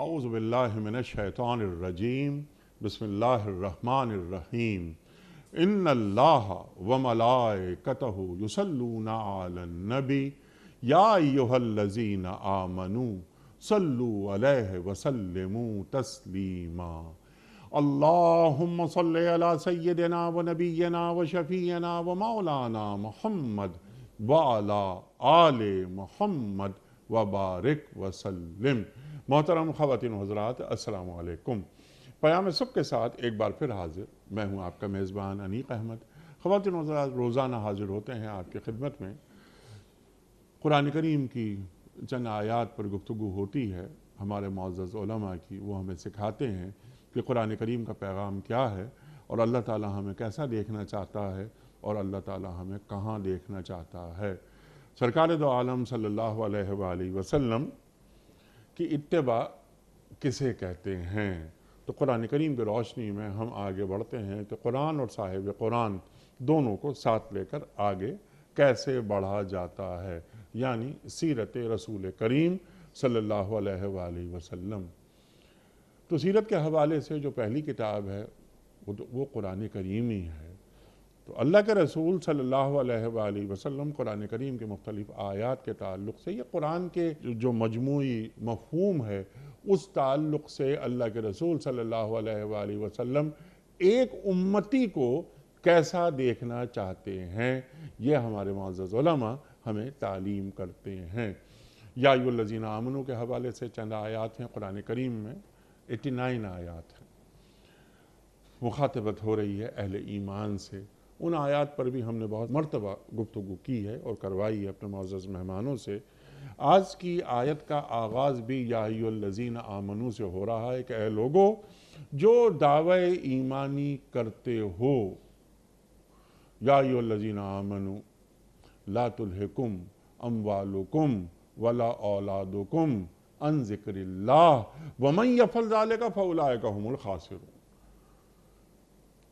اعوذ باللہ من الشیطان الرجیم بسم اللہ الرحمن الرحیم ان اللہ وملائکتہ یصلون علی النبی یا ایہا الذین آمنوا صلوا علیہ وسلموا تسلیما اللہم صلی علی سیدنا و نبینا و شفیعنا و مولانا محمد وعلی آل محمد وبارک وسلم۔ محترم خواتین و حضرات، السلام علیکم۔ پیام صبح کے ساتھ ایک بار پھر حاضر، میں ہوں آپ کا میزبان انیق احمد۔ خواتین و حضرات، روزانہ حاضر ہوتے ہیں آپ کی خدمت میں۔ قرآن کریم کی چند آیات پر گفتگو ہوتی ہے ہمارے معزز علماء کی، وہ ہمیں سکھاتے ہیں کہ قرآن کریم کا پیغام کیا ہے اور اللہ تعالیٰ ہمیں کیسا دیکھنا چاہتا ہے اور اللہ تعالیٰ ہمیں کہاں دیکھنا چاہتا ہے۔ سرکار دو عالم صلی اللہ علیہ وآلہ وسلم کی اتباع کسے کہتے ہیں؟ تو قرآن کریم کی روشنی میں ہم آگے بڑھتے ہیں کہ قرآن اور صاحب قرآن دونوں کو ساتھ لے کر آگے کیسے بڑھا جاتا ہے، یعنی سیرت رسول کریم صلی اللہ علیہ وآلہ وسلم۔ تو سیرت کے حوالے سے جو پہلی کتاب ہے وہ قرآن کریم ہی ہے۔ تو اللہ کے رسول صلی اللہ علیہ وآلہ وسلم قرآن کریم کے مختلف آیات کے تعلق سے، یہ قرآن کے جو مجموعی مفہوم ہے اس تعلق سے اللہ کے رسول صلی اللہ علیہ وآلہ وسلم ایک امتی کو کیسا دیکھنا چاہتے ہیں، یہ ہمارے معزز علماء ہمیں تعلیم کرتے ہیں۔ یا ایھا الذین آمنوا کے حوالے سے چند آیات ہیں قرآن کریم میں، 89 آیات ہیں، مخاطبت ہو رہی ہے اہل ایمان سے۔ ان آیات پر بھی ہم نے بہت مرتبہ گفتگو کی ہے اور کروائی ہے اپنے معزز مہمانوں سے۔ آج کی آیت کا آغاز بھی یا ایھا الذین آمنوا سے ہو رہا ہے کہ اے لوگو جو دعوی ایمانی کرتے ہو، یا ایھا الذین آمنوا لا تلہکم اموالکم ولا اولادکم عن ذکر اللہ ومن یفعل ذلک فاولئک هم الخاسرون۔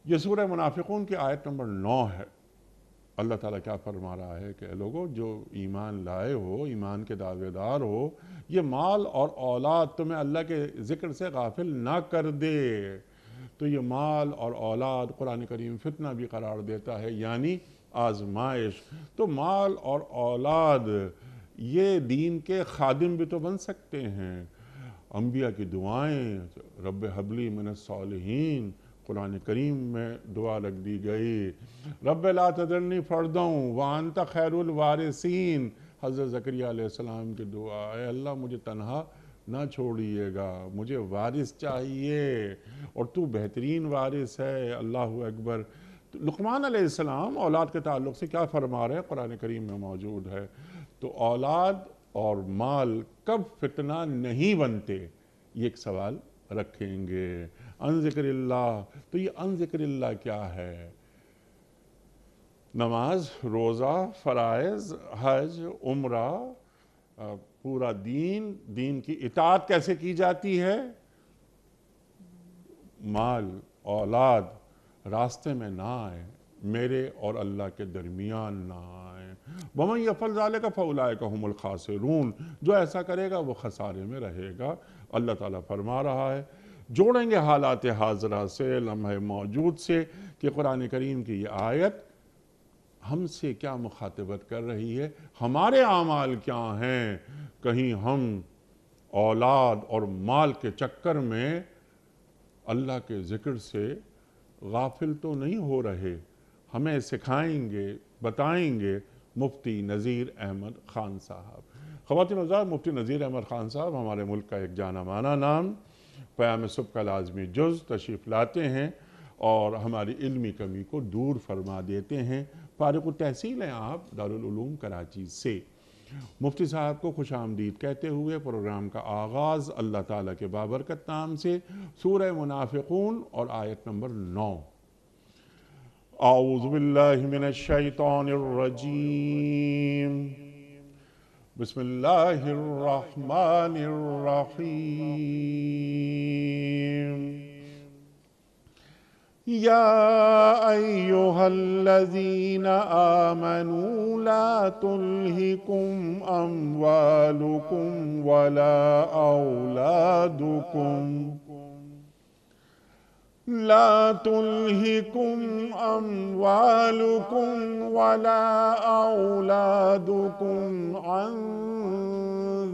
یہ سورہ منافقون کی آیت نمبر 9 ہے۔ اللہ تعالیٰ کیا فرما رہا ہے کہ اے لوگو جو ایمان لائے ہو، ایمان کے دعوے دار ہو، یہ مال اور اولاد تمہیں اللہ کے ذکر سے غافل نہ کر دے۔ تو یہ مال اور اولاد قرآن کریم فتنہ بھی قرار دیتا ہے، یعنی آزمائش۔ تو مال اور اولاد یہ دین کے خادم بھی تو بن سکتے ہیں۔ انبیاء کی دعائیں، رب ھب لی من الصالحین، قرآن کریم میں دعا لگ دی گئی، رب لا تذرنی فردا وانت خیر الوارثین، حضرت زکریا علیہ السلام کی دعا، اے اللہ مجھے تنہا نہ چھوڑیے گا، مجھے وارث چاہیے اور تو بہترین وارث ہے، اللہ اکبر۔ لقمان علیہ السلام اولاد کے تعلق سے کیا فرما رہے ہیں قرآن کریم میں موجود ہے۔ تو اولاد اور مال کب فتنہ نہیں بنتے، یہ ایک سوال رکھیں گے۔ عن ذکر اللہ، تو یہ عن ذکر اللہ کیا ہے؟ نماز، روزہ، فرائض، حج، عمرہ، پورا دین کی اطاعت کیسے کی جاتی ہے؟ مال، اولاد راستے میں نہ آئے، میرے اور اللہ کے درمیان نہ آئے۔ وَمَنْ يَفْعَلْ ذَلِكَ فَأُولَئِكَ هُمُ الْخَاسِرُونَ، جو ایسا کرے گا وہ خسارے میں رہے گا۔ اللہ تعالیٰ فرما رہا ہے، جوڑیں گے حالات حاضرہ سے، لمحہ موجود سے، کہ قرآن کریم کی یہ آیت ہم سے کیا مخاطبت کر رہی ہے، ہمارے اعمال کیا ہیں۔ کہیں ہم اولاد اور مال کے چکر میں اللہ کے ذکر سے غافل تو نہیں ہو رہے؟ ہمیں سکھائیں گے، بتائیں گے مفتی نذیر احمد خان صاحب۔ خواتین و حضرات، مفتی نذیر احمد خان صاحب ہمارے ملک کا ایک جانا مانا نام، پیام صبح کا لازمی جز تشریف لاتے ہیں اور ہماری علمی کمی کو دور فرما دیتے ہیں۔ فارغ التحصیل ہیں آپ دارالعلوم کراچی سے۔ مفتی صاحب کو خوش آمدید کہتے ہوئے پروگرام کا آغاز اللہ تعالیٰ کے بابرکت نام سے، سورہ منافقون اور آیت نمبر 9۔ اعوذ باللہ من الشیطان الرجیم، بسم اللہ الرحمن الرحیم۔ يا أيها الذين آمنوا لا تلهكم أموالكم ولا أولادكم عن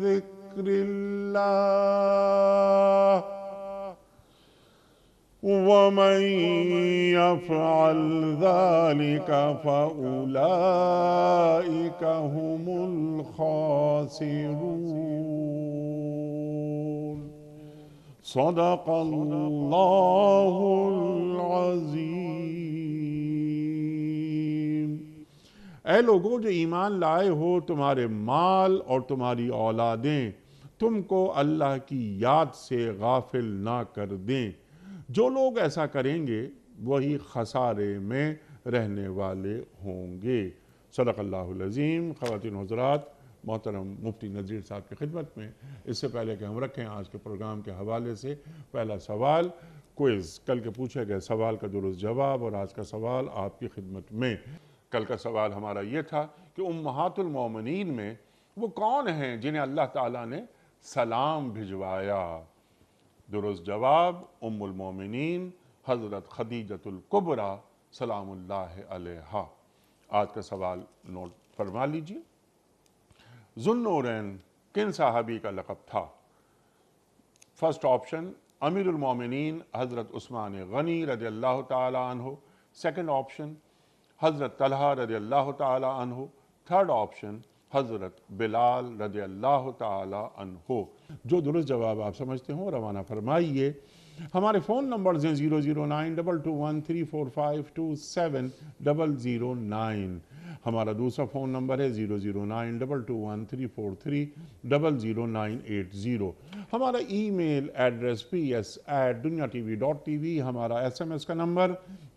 ذكر الله ومن يفعل ذلك فأولئك هم الخاسرون صدق اللہ العظیم۔ اے لوگوں جو ایمان لائے ہو، تمہارے مال اور تمہاری اولادیں تم کو اللہ کی یاد سے غافل نہ کر دیں۔ جو لوگ ایسا کریں گے وہی خسارے میں رہنے والے ہوں گے۔ صدق اللہ العظیم۔ خواتین حضرات، محترم مفتی نذیر صاحب کی خدمت میں اس سے پہلے کہ ہم رکھیں آج کے پروگرام کے حوالے سے پہلا سوال کوئز، کل کے پوچھے گئے سوال کا درست جواب اور آج کا سوال آپ کی خدمت میں۔ کل کا سوال ہمارا یہ تھا کہ امہات المومنین میں وہ کون ہیں جنہیں اللہ تعالیٰ نے سلام بھجوایا؟ درست جواب ام المومنین حضرت خدیجۃ الکبریٰ سلام اللہ علیہا۔ آج کا سوال نوٹ فرما لیجیے۔ ذو النورین کن صحابی کا لقب تھا؟ فرسٹ آپشن امیر المومنین حضرت عثمان غنی رضی اللہ تعالی عنہ، سیکنڈ آپشن حضرت طلحہ رضی اللہ تعالی عنہ، تھرڈ آپشن حضرت بلال رضی اللہ تعالی عنہ۔ جو درست جواب آپ سمجھتے ہوں روانہ فرمائیے۔ ہمارے فون نمبرز ہیں 00922134527 ہمارا دوسرا فون نمبر ہے 009221343000980۔ ہمارا ای میل ایڈریس ps@dunyatv.tv، ہمارا SMS کا نمبر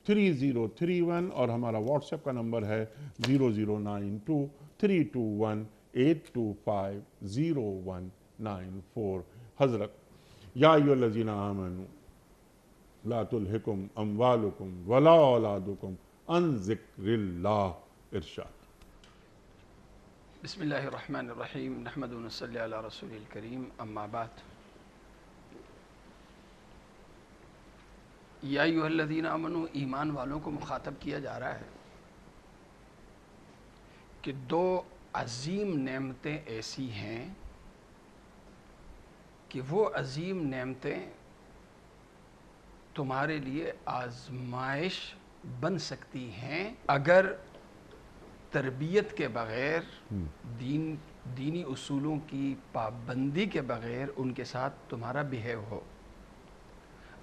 3031 اور ہمارا واٹس ایپ کا نمبر ہے 00923218250194۔ حضرت یا ایھا الذین آمنوا لا تلہکم اموالکم ولا اولادکم عن ذکر اللہ، ارشاد۔ بسم اللہ الرحمن الرحیم، نحمد و نصلی علی رسول الکریم، اما بعد۔ یا ایھا الذین آمنوا، ایمان والوں کو مخاطب کیا جا رہا ہے کہ دو عظیم نعمتیں ایسی ہیں کہ وہ عظیم نعمتیں تمہارے لیے آزمائش بن سکتی ہیں اگر تربیت کے بغیر، دینی اصولوں کی پابندی کے بغیر ان کے ساتھ تمہارا بیہیو ہو،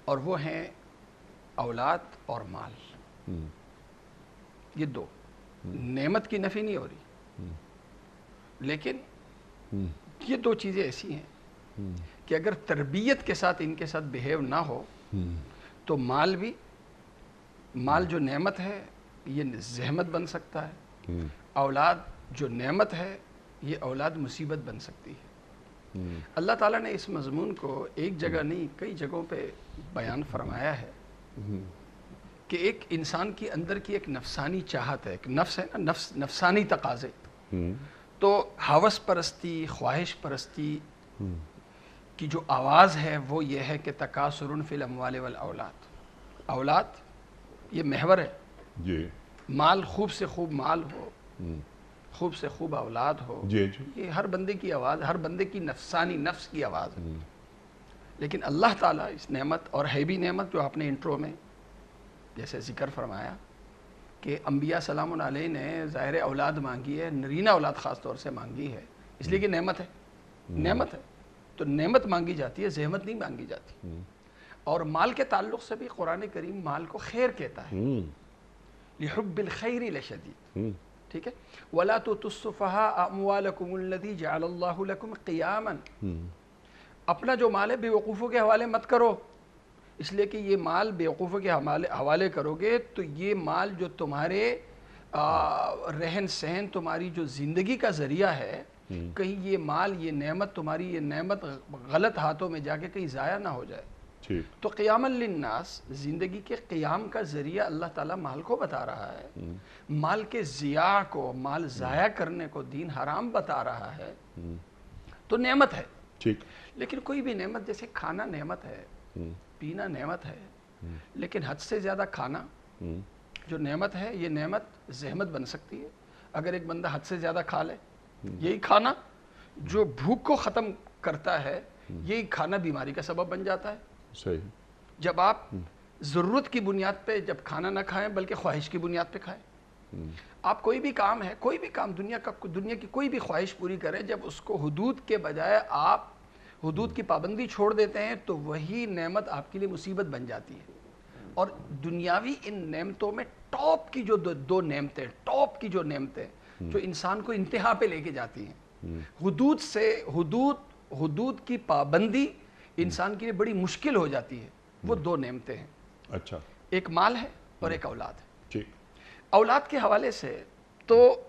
اور وہ ہیں اولاد اور مال۔ یہ دو نعمت کی نفی نہیں ہو رہی، لیکن یہ دو چیزیں ایسی ہیں کہ اگر تربیت کے ساتھ ان کے ساتھ بیہیو نہ ہو تو مال جو نعمت ہے یہ زحمت بن سکتا ہے، اولاد جو نعمت ہے یہ اولاد مصیبت بن سکتی ہے۔ اللہ تعالیٰ نے اس مضمون کو ایک جگہ نہیں کئی جگہوں پہ بیان فرمایا ہے کہ ایک انسان کی اندر کی ایک نفسانی چاہت ہے، ایک نفس ہے نا، نفسانی تقاضے، تو ہوس پرستی، خواہش پرستی کی جو آواز ہے وہ یہ ہے کہ تکاثر فی الاموال والاولاد، اولاد یہ محور ہے، مال خوب سے خوب مال ہو، خوب سے خوب اولاد ہو، یہ ہر بندے کی آواز، ہر بندے کی نفس کی آواز ہے۔ لیکن اللہ تعالیٰ اس نعمت، اور ہے بھی نعمت جو آپ نے انٹرو میں جیسے ذکر فرمایا کہ انبیاء سلام علیہ نے ظاہر اولاد مانگی ہے، نرینہ اولاد خاص طور سے مانگی ہے، اس لیے کہ نعمت ہے، نعمت ہے تو نعمت مانگی جاتی ہے، زحمت نہیں مانگی جاتی۔ اور مال کے تعلق سے بھی قرآن کریم مال کو خیر کہتا ہے، لحب الخیر لشدید، ٹھیک ہے، وَلَا تُؤْتُوا السُّفَهَاءَ أَمْوَالَكُمُ الَّتِي جَعَلَ اللَّهُ لَكُمْ قِيَامًا، اپنا جو مال ہے بے وقوفوں کے حوالے مت کرو، اس لیے کہ یہ مال بے وقوفوں کے حوالے کرو گے تو یہ مال جو تمہارے رہن سہن، تمہاری جو زندگی کا ذریعہ ہے، کہیں یہ مال، یہ نعمت، تمہاری یہ نعمت غلط ہاتھوں میں جا کے کہیں ضائع نہ ہو جائے۔ تو قیام للناس زندگی کے قیام کا ذریعہ اللہ تعالیٰ مال کو بتا رہا ہے، مال کے ضیاع کو، مال ضائع کرنے کو دین حرام بتا رہا ہے، تو نعمت ہے۔ لیکن کوئی بھی نعمت، جیسے کھانا نعمت ہے، پینا نعمت ہے، لیکن حد سے زیادہ کھانا جو نعمت ہے، یہ نعمت زحمت بن سکتی ہے۔ اگر ایک بندہ حد سے زیادہ کھا لے، یہی کھانا جو بھوک کو ختم کرتا ہے، یہی کھانا بیماری کا سبب بن جاتا ہے۔ صحیح۔ جب آپ ضرورت کی بنیاد پہ جب کھانا نہ کھائیں بلکہ خواہش کی بنیاد پہ کھائیں، آپ کوئی بھی کام ہے، کوئی بھی کام دنیا کی کوئی بھی خواہش پوری کریں، جب اس کو حدود کے بجائے آپ حدود کی پابندی چھوڑ دیتے ہیں تو وہی نعمت آپ کے لیے مصیبت بن جاتی ہے۔ اور دنیاوی ان نعمتوں میں ٹاپ کی جو دو نعمتیں، ٹاپ کی جو نعمتیں جو انسان کو انتہا پہ لے کے جاتی ہیں، حدود کی پابندی انسان کے لیے بڑی مشکل ہو جاتی ہے، وہ دو نعمتیں ہیں۔ اچھا، ایک مال ہے اور ایک اولاد ہے۔ جی۔ اولاد کے حوالے سے تو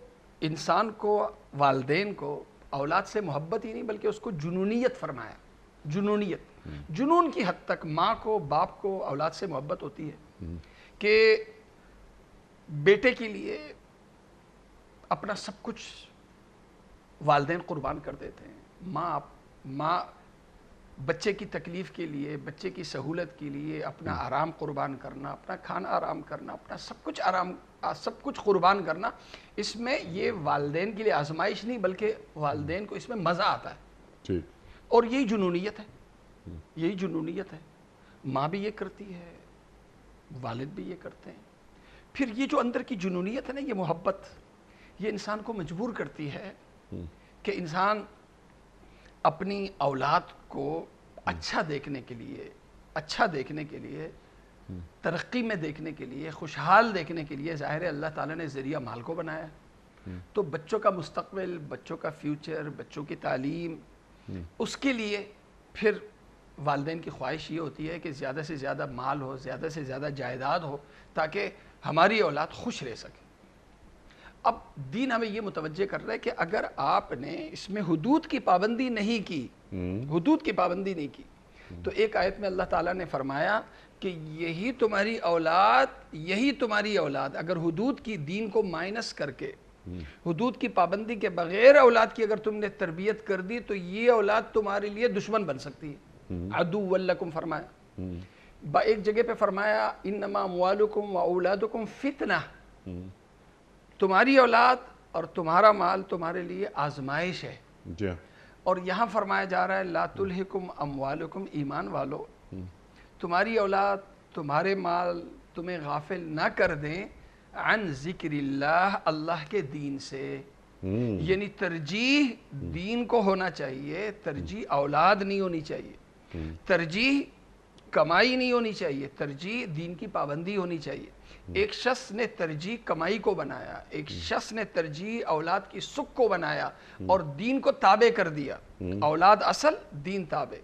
انسان کو، والدین کو اولاد سے محبت ہی نہیں بلکہ اس کو جنونیت فرمایا۔ جنون کی حد تک ماں کو، باپ کو اولاد سے محبت ہوتی ہے کہ بیٹے کے لیے اپنا سب کچھ والدین قربان کر دیتے ہیں۔ ماں بچے کی تکلیف کے لیے، بچے کی سہولت کے لیے اپنا آرام قربان کرنا، اپنا کھانا آرام کرنا، اپنا سب کچھ قربان کرنا، اس میں یہ والدین کے لیے آزمائش نہیں بلکہ والدین کو اس میں مزہ آتا ہے۔ اور یہی جنونیت ہے۔ ماں بھی یہ کرتی ہے، والد بھی یہ کرتے ہیں۔ پھر یہ جو اندر کی جنونیت ہے نا، یہ محبت، یہ انسان کو مجبور کرتی ہے کہ انسان اپنی اولاد کو اچھا دیکھنے کے لیے، ترقی میں دیکھنے کے لیے، خوشحال دیکھنے کے لیے، ظاہر ہے اللہ تعالیٰ نے ذریعہ مال کو بنایا ہے۔ تو بچوں کا مستقبل، بچوں کا فیوچر، بچوں کی تعلیم، اس کے لیے پھر والدین کی خواہش یہ ہوتی ہے کہ زیادہ سے زیادہ مال ہو، زیادہ سے زیادہ جائیداد ہو، تاکہ ہماری اولاد خوش رہ سکے۔ اب دین ہمیں یہ متوجہ کر رہا ہے کہ اگر آپ نے اس میں حدود کی پابندی نہیں کی، تو ایک آیت میں اللہ تعالیٰ نے فرمایا کہ یہی تمہاری اولاد اگر حدود کی، دین کو مائنس کر کے، حدود کی پابندی کے بغیر اولاد کی اگر تم نے تربیت کر دی تو یہ اولاد تمہارے لیے دشمن بن سکتی ہے۔ عدو لکم فرمایا۔ ایک جگہ پہ فرمایا انما اموالکم و اولادکم فتنہ، تمہاری اولاد اور تمہارا مال تمہارے لیے آزمائش ہے۔ اور یہاں فرمایا جا رہا ہے لا تلہکم اموالکم، ایمان والو تمہاری اولاد، تمہارے مال تمہیں غافل نہ کر دیں عن ذکر اللہ، اللہ کے دین سے۔ یعنی ترجیح دین کو ہونا چاہیے، ترجیح اولاد نہیں ہونی چاہیے، ترجیح کمائی نہیں ہونی چاہیے، ترجیح دین کی پابندی ہونی چاہیے۔ ایک شخص نے ترجیح کمائی کو بنایا، ایک شخص نے ترجیح اولاد کی سکھ کو بنایا اور دین کو تابع کر دیا۔ اولاد اصل، دین تابع،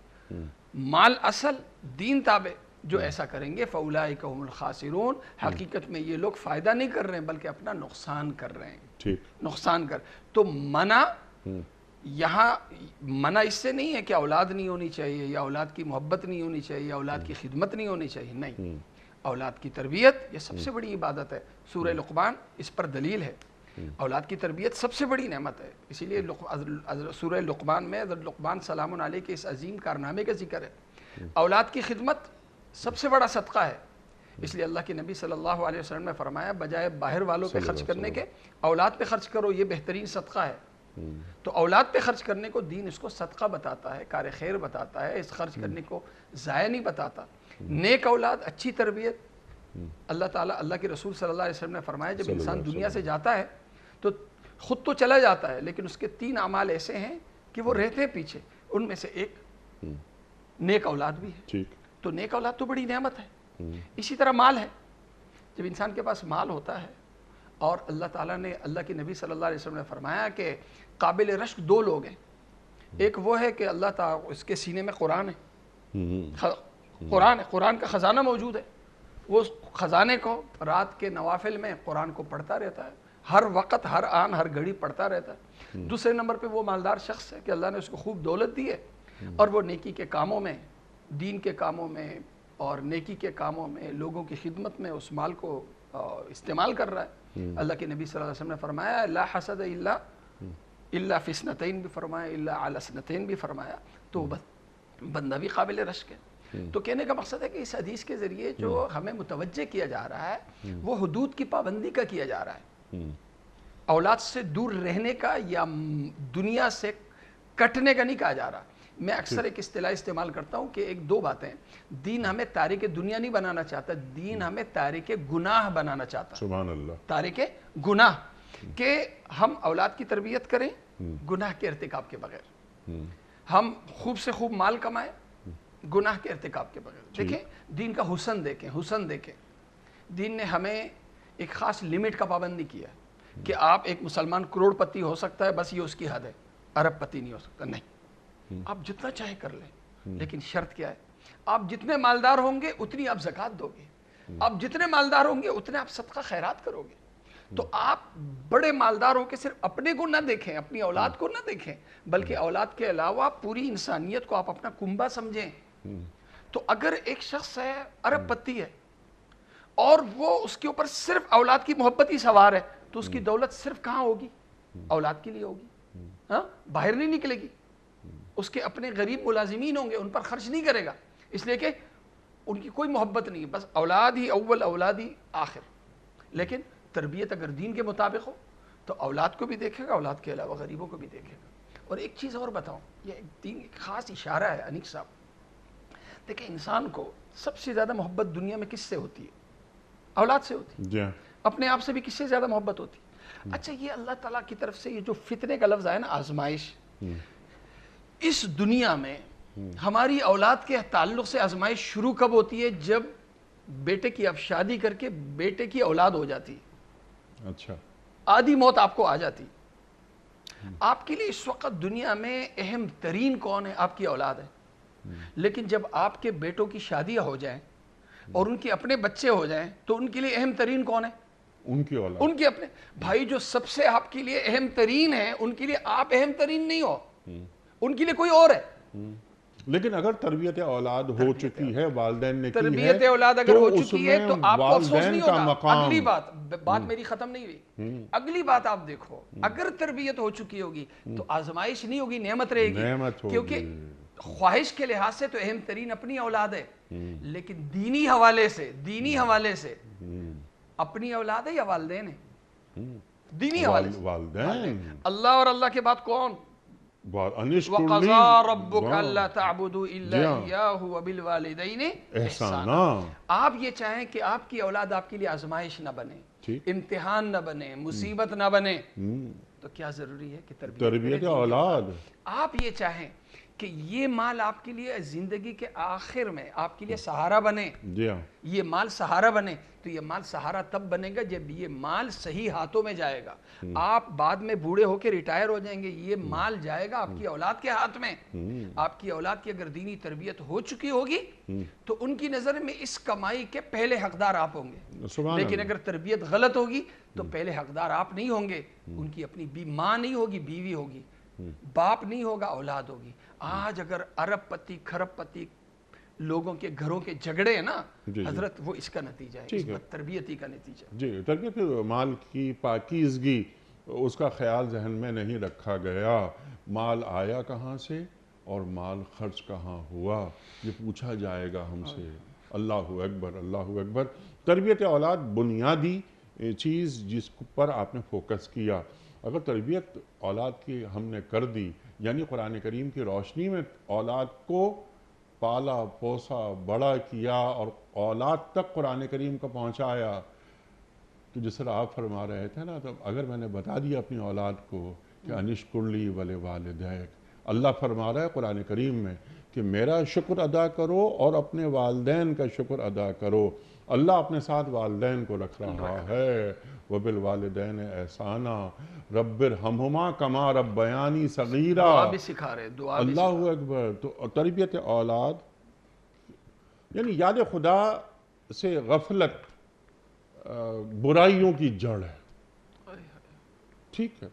مال اصل، دین تابع۔ جو ایسا کریں گے فَأُولَٰئِكَ هُمُ الْخَاسِرُونَ، حقیقت میں یہ لوگ فائدہ نہیں کر رہے ہیں بلکہ اپنا نقصان کر رہے ہیں، نقصان کر۔ تو منع یہاں، منع اس سے نہیں ہے کہ اولاد نہیں ہونی چاہیے یا اولاد کی محبت نہیں ہونی چاہیے یا اولاد کی خدمت نہیں ہونی چاہیے، نہیں، اولاد کی تربیت یہ سب سے بڑی عبادت ہے۔ سورہ لقمان اس پر دلیل ہے۔ اولاد کی تربیت سب سے بڑی نعمت ہے، اسی لیے سورہ لقمان میں حضرت لقمان سلام علیہ کے اس عظیم کارنامے کا ذکر ہے۔ اولاد کی خدمت سب سے بڑا صدقہ ہے، اس لیے اللہ کے نبی صلی اللہ علیہ وسلم نے فرمایا بجائے باہر والوں پہ خرچ کرنے کے اولاد پہ خرچ کرو، یہ بہترین صدقہ ہے۔ تو اولاد پہ خرچ کرنے کو دین اس کو صدقہ بتاتا ہے، کار خیر بتاتا ہے، اس خرچ کرنے کو ضائع نہیں بتاتا۔ نیک اولاد، اچھی تربیت، اللہ تعالیٰ، اللہ کے رسول صلی اللہ علیہ وسلم نے فرمایا جب انسان دنیا سے جاتا ہے تو خود تو چلا جاتا ہے لیکن اس کے 3 اعمال ایسے ہیں کہ وہ رہتے ہیں پیچھے، ان میں سے ایک نیک اولاد بھی ہے۔ تو نیک اولاد تو بڑی نعمت ہے۔ اسی طرح مال ہے، جب انسان کے پاس مال ہوتا ہے، اور اللہ تعالیٰ نے، اللہ کے نبی صلی اللہ علیہ وسلم نے فرمایا کہ قابل رشک 2 لوگ ہیں۔ ایک وہ ہے کہ اللہ تعالیٰ، اس کے سینے میں قرآن ہے، قرآن کا خزانہ موجود ہے، وہ خزانے کو رات کے نوافل میں قرآن کو پڑھتا رہتا ہے، ہر وقت، ہر آن، ہر گھڑی پڑھتا رہتا ہے۔ دوسرے نمبر پہ وہ مالدار شخص ہے کہ اللہ نے اس کو خوب دولت دی ہے اور وہ نیکی کے کاموں میں دین کے کاموں میں اور نیکی کے کاموں میں، لوگوں کی خدمت میں اس مال کو استعمال کر رہا ہے. اللہ کے نبی صلی اللہ علیہ وسلم نے فرمایا لا حسد الا فی اثنتین بھی فرمایا، الا علی اثنتین بھی فرمایا. تو بندہ بھی قابل رشک ہے. تو کہنے کا مقصد ہے کہ اس حدیث کے ذریعے جو ہمیں متوجہ کیا جا رہا ہے وہ حدود کی پابندی کا کیا جا رہا ہے، اولاد سے دور رہنے کا یا دنیا سے کٹنے کا نہیں کہا جا رہا. میں اکثر ایک اصطلاح استعمال کرتا ہوں کہ ایک دو باتیں، دین ہمیں تارک دنیا نہیں بنانا چاہتا، دین ہمیں تارک گناہ بنانا چاہتا. سبحان اللہ. تارک گناہ، کہ ہم اولاد کی تربیت کریں گناہ کے ارتکاب کے بغیر، ہم خوب سے خوب مال کمائیں گناہ کے ارتکاب کے بغیر. دیکھیں دین کا حسن دیکھیں، حسن دیکھیں. دین نے ہمیں ایک خاص لیمٹ کا پابندی کیا ہے کہ آپ ایک مسلمان کروڑ پتی ہو سکتا ہے، بس یہ اس کی حد ہے، ارب پتی نہیں ہو سکتا. نہیں، آپ جتنا چاہے کر لیں، لیکن شرط کیا ہے؟ آپ جتنے مالدار ہوں گے اتنی آپ زکوٰۃ دو گے، آپ جتنے مالدار ہوں گے اتنے آپ صدقہ خیرات کرو گے. تو آپ بڑے مالدار ہو کے صرف اپنے کو نہ دیکھیں، اپنی اولاد کو نہ دیکھیں، بلکہ اولاد کے علاوہ پوری انسانیت کو آپ اپنا کنبہ سمجھیں. تو اگر ایک شخص ہے ارب پتی ہے اور وہ اس کے اوپر صرف اولاد کی محبت ہی سوار ہے، تو اس کی دولت صرف کہاں ہوگی؟ اولاد کے لیے ہوگی. ہاں، باہر نہیں نکلے گی. اس کے اپنے غریب ملازمین ہوں گے، ان پر خرچ نہیں کرے گا، اس لیے کہ ان کی کوئی محبت نہیں، بس اولاد ہی اول، اولاد ہی آخر. لیکن تربیت اگر دین کے مطابق ہو تو اولاد کو بھی دیکھے گا، اولاد کے علاوہ غریبوں کو بھی دیکھے گا. اور ایک چیز اور بتاؤں، یہ دین ایک خاص اشارہ ہے انیق صاحب. دیکھیں انسان کو سب سے زیادہ محبت دنیا میں کس سے ہوتی ہے؟ اولاد سے ہوتی ہے. اپنے آپ سے بھی کس سے زیادہ محبت ہوتی ہے؟ اچھا، یہ اللہ تعالیٰ کی طرف سے یہ جو فتنے کا لفظ آیا نا، آزمائش، اس دنیا میں ہماری اولاد کے تعلق سے آزمائش شروع کب ہوتی ہے؟ جب بیٹے کی آپ شادی کر کے بیٹے کی اولاد ہو جاتی. اچھا، آدھی موت آپ کو آ جاتی. آپ کے لیے اس وقت دنیا میں اہم ترین کون ہے؟ آپ کی اولاد ہے. لیکن جب آپ کے بیٹوں کی شادیاں ہو جائیں اور ان کے اپنے بچے ہو جائیں تو ان کے لیے اہم ترین کون ہے؟ ان کی اولاد، ان کے اپنے بھائی. جو سب سے آپ کے لیے اہم ترین ہیں ان کے لیے آپ اہم ترین نہیں ہو، ان کے لیے کوئی اور ہے. لیکن اگر تربیت اولاد ہو چکی ہے، والدین نے کی ہے، تربیت اولاد اگر ہو چکی ہے تو آپ کو افسوس نہیں ہوگا. مقام. اگلی بات میری ختم نہیں ہوئی. اگلی بات آپ دیکھو، اگر تربیت ہو چکی ہوگی تو آزمائش نہیں ہوگی، نعمت رہے گی. کیونکہ خواہش کے لحاظ سے تو اہم ترین اپنی اولاد ہے، لیکن دینی حوالے سے اپنی اولاد ہے یا والدین ہے؟ دینی حوالے سے والدین. اللہ اور اللہ کے بعد کون؟ وَقَضَى رَبُّكَ أَلَّا تَعْبُدُوا إِلَّا إِيَّاهُ وَبِالْوَالِدَيْنِ إِحْسَانًا. آپ یہ چاہیں کہ آپ کی اولاد آپ کے لیے آزمائش نہ بنے، امتحان نہ بنے، مصیبت نہ بنے، تو کیا ضروری ہے کہ تربیت اولاد. آپ یہ چاہیں کہ یہ مال آپ کے لیے زندگی کے آخر میں آپ کے لیے سہارا بنے، یہ مال سہارا بنے، تو یہ مال سہارا تب بنے گا جب یہ مال صحیح ہاتھوں میں جائے گا. آپ بعد میں بوڑھے ہو کے ریٹائر ہو جائیں گے، یہ مال جائے گا آپ کی اولاد کے ہاتھ میں. آپ کی اولاد کی اگر دینی تربیت ہو چکی ہوگی تو ان کی نظر میں اس کمائی کے پہلے حقدار آپ ہوں گے. لیکن اگر تربیت غلط ہوگی تو پہلے حقدار آپ نہیں ہوں گے. ان کی اپنی ماں نہیں ہوگی، بیوی ہوگی، باپ نہیں ہوگا، اولاد ہوگی. آج اگر ارب پتی کھرب پتی لوگوں کے گھروں کے جھگڑے ہیں نا حضرت، وہ اس کا نتیجہ ہے، اس بد تربیتی کا نتیجہ. جی، تربیت مال کی پاکیزگی، اس کا خیال ذہن میں نہیں رکھا گیا. مال آیا کہاں سے اور مال خرچ کہاں ہوا، یہ پوچھا جائے گا ہم سے. اللہ اکبر، اللہ اکبر. تربیت اولاد بنیادی چیز جس پر آپ نے فوکس کیا. اگر تربیت اولاد کی ہم نے کر دی، یعنی قرآن کریم کی روشنی میں اولاد کو پالا پوسا بڑا کیا اور اولاد تک قرآن کریم کو پہنچایا، تو جس طرح آپ فرما رہے تھے نا، تو اگر میں نے بتا دیا اپنی اولاد کو کہ انشکر لی ولوالدیک، اللہ فرما رہا ہے قرآن کریم میں کہ میرا شکر ادا کرو اور اپنے والدین کا شکر ادا کرو. اللہ اپنے ساتھ والدین کو رکھ رہا ہے. وَبِالْوَالِدَيْنِ إِحْسَانًا رَبِّ ارْحَمْهُمَا كَمَا رَبَّيَانِي صَغِيرًا. دعا بھی سکھا رہے، دعا بھی. اللہ اکبر. تو تربیت اولاد یعنی یاد خدا سے غفلت برائیوں کی جڑ ہے. ٹھیک ہے،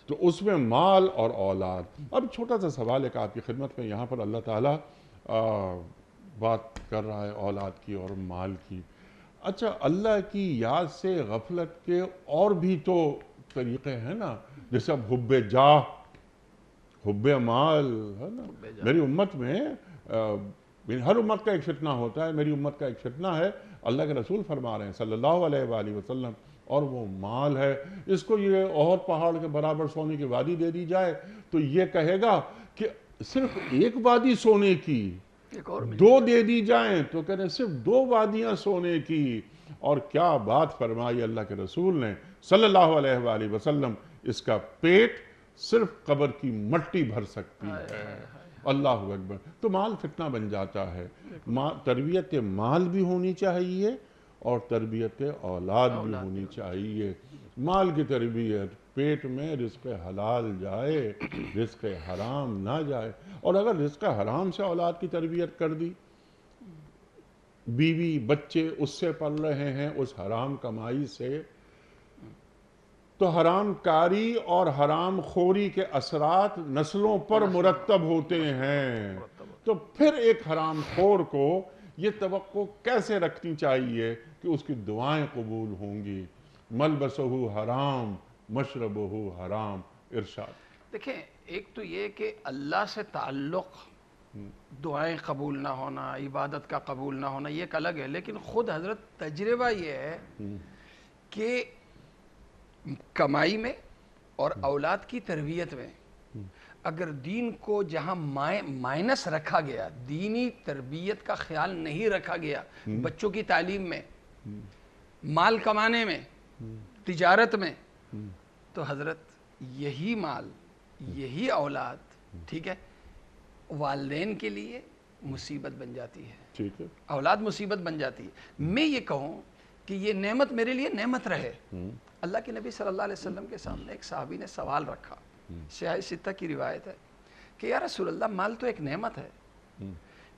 تو اس میں مال اور اولاد. اب چھوٹا سا سوال ہے کہ آپ کی خدمت میں، یہاں پر اللہ تعالیٰ بات کر رہا ہے اولاد کی اور مال کی. اچھا اللہ کی یاد سے غفلت کے اور بھی تو طریقے ہیں نا, جیسے اب حب جاہ, حب مال ہے نا. میری امت میں ہر امت کا ایک فتنہ ہوتا ہے, میری امت کا ایک فتنہ ہے, اللہ کے رسول فرما رہے ہیں صلی اللہ علیہ وآلہ وسلم, اور وہ مال ہے. اس کو یہ اور پہاڑ کے برابر سونے کی وادی دے دی جائے تو یہ کہے گا کہ صرف ایک وادی سونے کی, دو دے دی جائیں تو کہتے ہیں صرف 2 وادیاں سونے کی. اور کیا بات فرمائی اللہ کے رسول نے صلی اللہ علیہ وآلہ وسلم, اس کا پیٹ صرف قبر کی مٹی بھر سکتی ہے. اللہ اکبر. تو مال فتنہ بن جاتا ہے. تربیت مال بھی ہونی چاہیے اور تربیت اولاد بھی ہونی چاہیے. مال کی تربیت, پیٹ میں رزق حلال جائے, رزق حرام نہ جائے. اور اگر رزق حرام سے اولاد کی تربیت کر دی, بیوی بچے اس سے پل رہے ہیں, اس حرام کمائی سے, تو حرام کاری اور حرام خوری کے اثرات نسلوں پر مرتب ہوتے ہیں. تو پھر ایک حرام خور کو یہ توقع کیسے رکھنی چاہیے کہ اس کی دعائیں قبول ہوں گی؟ ملبسہ حرام مشربہ حرام. ارشاد. دیکھیں, ایک تو یہ کہ اللہ سے تعلق, دعائیں قبول نہ ہونا, عبادت کا قبول نہ ہونا, یہ ایک الگ ہے. لیکن خود حضرت تجربہ یہ ہے کہ کمائی میں اور اولاد کی تربیت میں اگر دین کو جہاں مائنس رکھا گیا, دینی تربیت کا خیال نہیں رکھا گیا, بچوں کی تعلیم میں, مال کمانے میں, تجارت میں, تو حضرت یہی مال, یہی اولاد, ٹھیک ہے, والدین کے لیے مصیبت بن جاتی ہے. ٹھیک ہے, اولاد مصیبت بن جاتی ہے. میں یہ کہوں کہ یہ نعمت میرے لیے نعمت رہے. اللہ کے نبی صلی اللہ علیہ وسلم کے سامنے ایک صحابی نے سوال رکھا, صحیح ستہ کی روایت ہے کہ یا رسول اللہ, مال تو ایک نعمت ہے,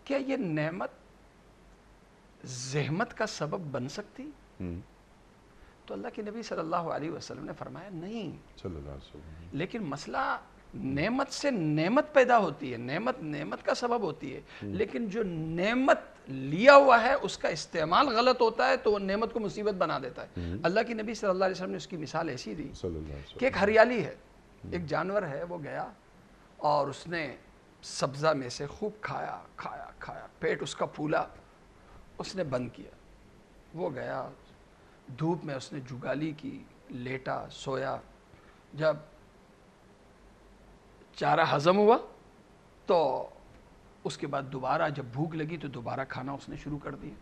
کیا یہ نعمت زحمت کا سبب بن سکتی؟ تو اللہ کے نبی صلی اللہ علیہ وسلم نے فرمایا نہیں, صلی اللہ علیہ وسلم, لیکن مسئلہ نعمت سے نعمت پیدا ہوتی ہے, نعمت کا سبب ہوتی ہے, لیکن جو نعمت لیا ہوا ہے اس کا استعمال غلط ہوتا ہے تو وہ نعمت کو مصیبت بنا دیتا ہے. اللہ کی نبی صلی اللہ علیہ وسلم نے اس کی مثال ایسی دی کہ ایک ہریالی ہے, ایک جانور ہے, وہ گیا اور اس نے سبزہ میں سے خوب کھایا کھایا کھایا, پیٹ اس کا پھولا, اس نے بند کیا, وہ گیا دھوپ میں, اس نے جگالی کی, لیٹا, سویا. جب چارہ ہضم ہوا تو اس کے بعد دوبارہ جب بھوک لگی تو دوبارہ کھانا اس نے شروع کر دیا.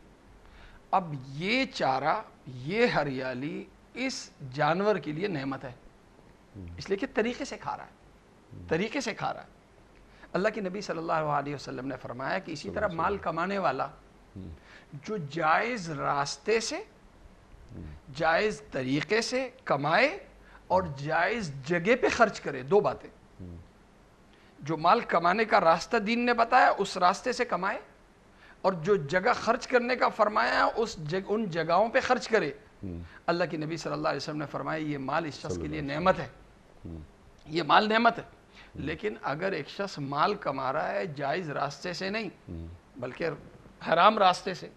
اب یہ چارہ, یہ ہریالی اس جانور کے لیے نعمت ہے, اس لیے کہ طریقے سے کھا رہا ہے, طریقے سے کھا رہا ہے. اللہ کے نبی صلی اللہ علیہ وسلم نے فرمایا کہ اسی طرح مال کمانے والا جو جائز راستے سے, جائز طریقے سے کمائے اور جائز جگہ پہ خرچ کرے, 2 باتیں, جو مال کمانے کا راستہ دین نے بتایا اس راستے سے کمائے, اور جو جگہ خرچ کرنے کا فرمایا ان جگہوں پہ خرچ کرے. اللہ کی نبی صلی اللہ علیہ وسلم نے فرمایا یہ مال اس شخص کے لیے نعمت ہے, یہ مال نعمت ہے. لیکن اگر ایک شخص مال کما رہا ہے جائز راستے سے نہیں بلکہ حرام راستے سے,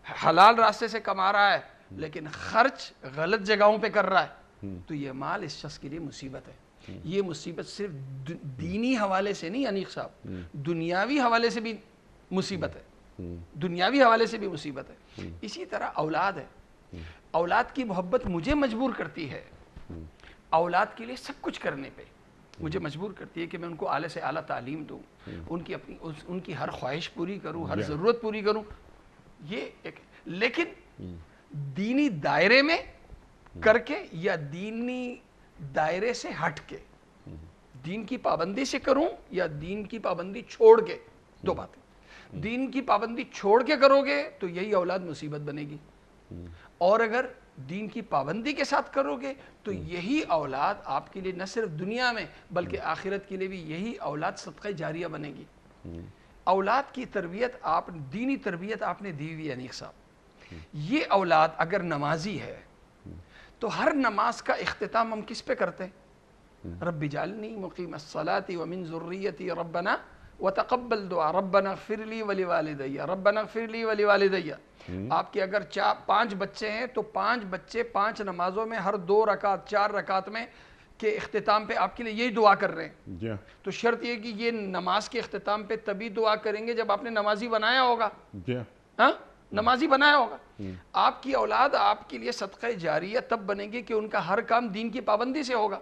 حلال راستے سے کما رہا ہے لیکن خرچ غلط جگہوں پہ کر رہا ہے, تو یہ مال اس شخص کے لیے مصیبت ہے. یہ مصیبت صرف دینی حوالے سے نہیں انیق صاحب, دنیاوی حوالے سے بھی مصیبت ہے, دنیاوی حوالے سے بھی مصیبت ہے. اسی طرح اولاد ہے, اولاد کی محبت مجھے مجبور کرتی ہے اولاد کے لیے سب کچھ کرنے پہ, مجھے مجبور کرتی ہے کہ میں ان کو اعلیٰ سے اعلیٰ تعلیم دوں, ان کی ہر خواہش پوری کروں, ہر ضرورت پوری کروں. یہ ایک, لیکن دینی دائرے میں کر کے یا دینی دائرے سے ہٹ کے, دین کی پابندی سے کروں یا دین کی پابندی چھوڑ کے, 2 باتیں. دین کی پابندی چھوڑ کے کرو گے تو یہی اولاد مصیبت بنے گی, اور اگر دین کی پابندی کے ساتھ کرو گے تو یہی اولاد آپ کے لیے نہ صرف دنیا میں بلکہ آخرت کے لیے بھی یہی اولاد صدقہ جاریہ بنے گی. اولاد کی تربیت, دینی تربیت آپ نے دی ہوئی انیق صاحب. یہ اولاد اگر نمازی ہے تو ہر نماز کا اختتام ہم کس پہ کرتے ہیں؟ رب اجعلنی مقیم الصلاۃ ومن ذریتی ربنا وتقبل دعا ربنا اغفر لی ولوالدی ربنا اغفر لی ولوالدی. آپ کے اگر 5 بچے ہیں تو 5 بچے 5 نمازوں میں ہر 2 رکعت 4 رکعت میں کے اختتام پہ آپ کے لیے یہی دعا کر رہے ہیں. تو شرط یہ کہ یہ نماز کے اختتام پہ تبھی دعا کریں گے جب آپ نے نمازی بنایا ہوگا. ہاں نمازی بنایا ہوگا. آپ کی اولاد آپ کے لیے صدقہ جاریہ تب بنے گی کہ ان کا ہر کام دین کی پابندی سے ہوگا.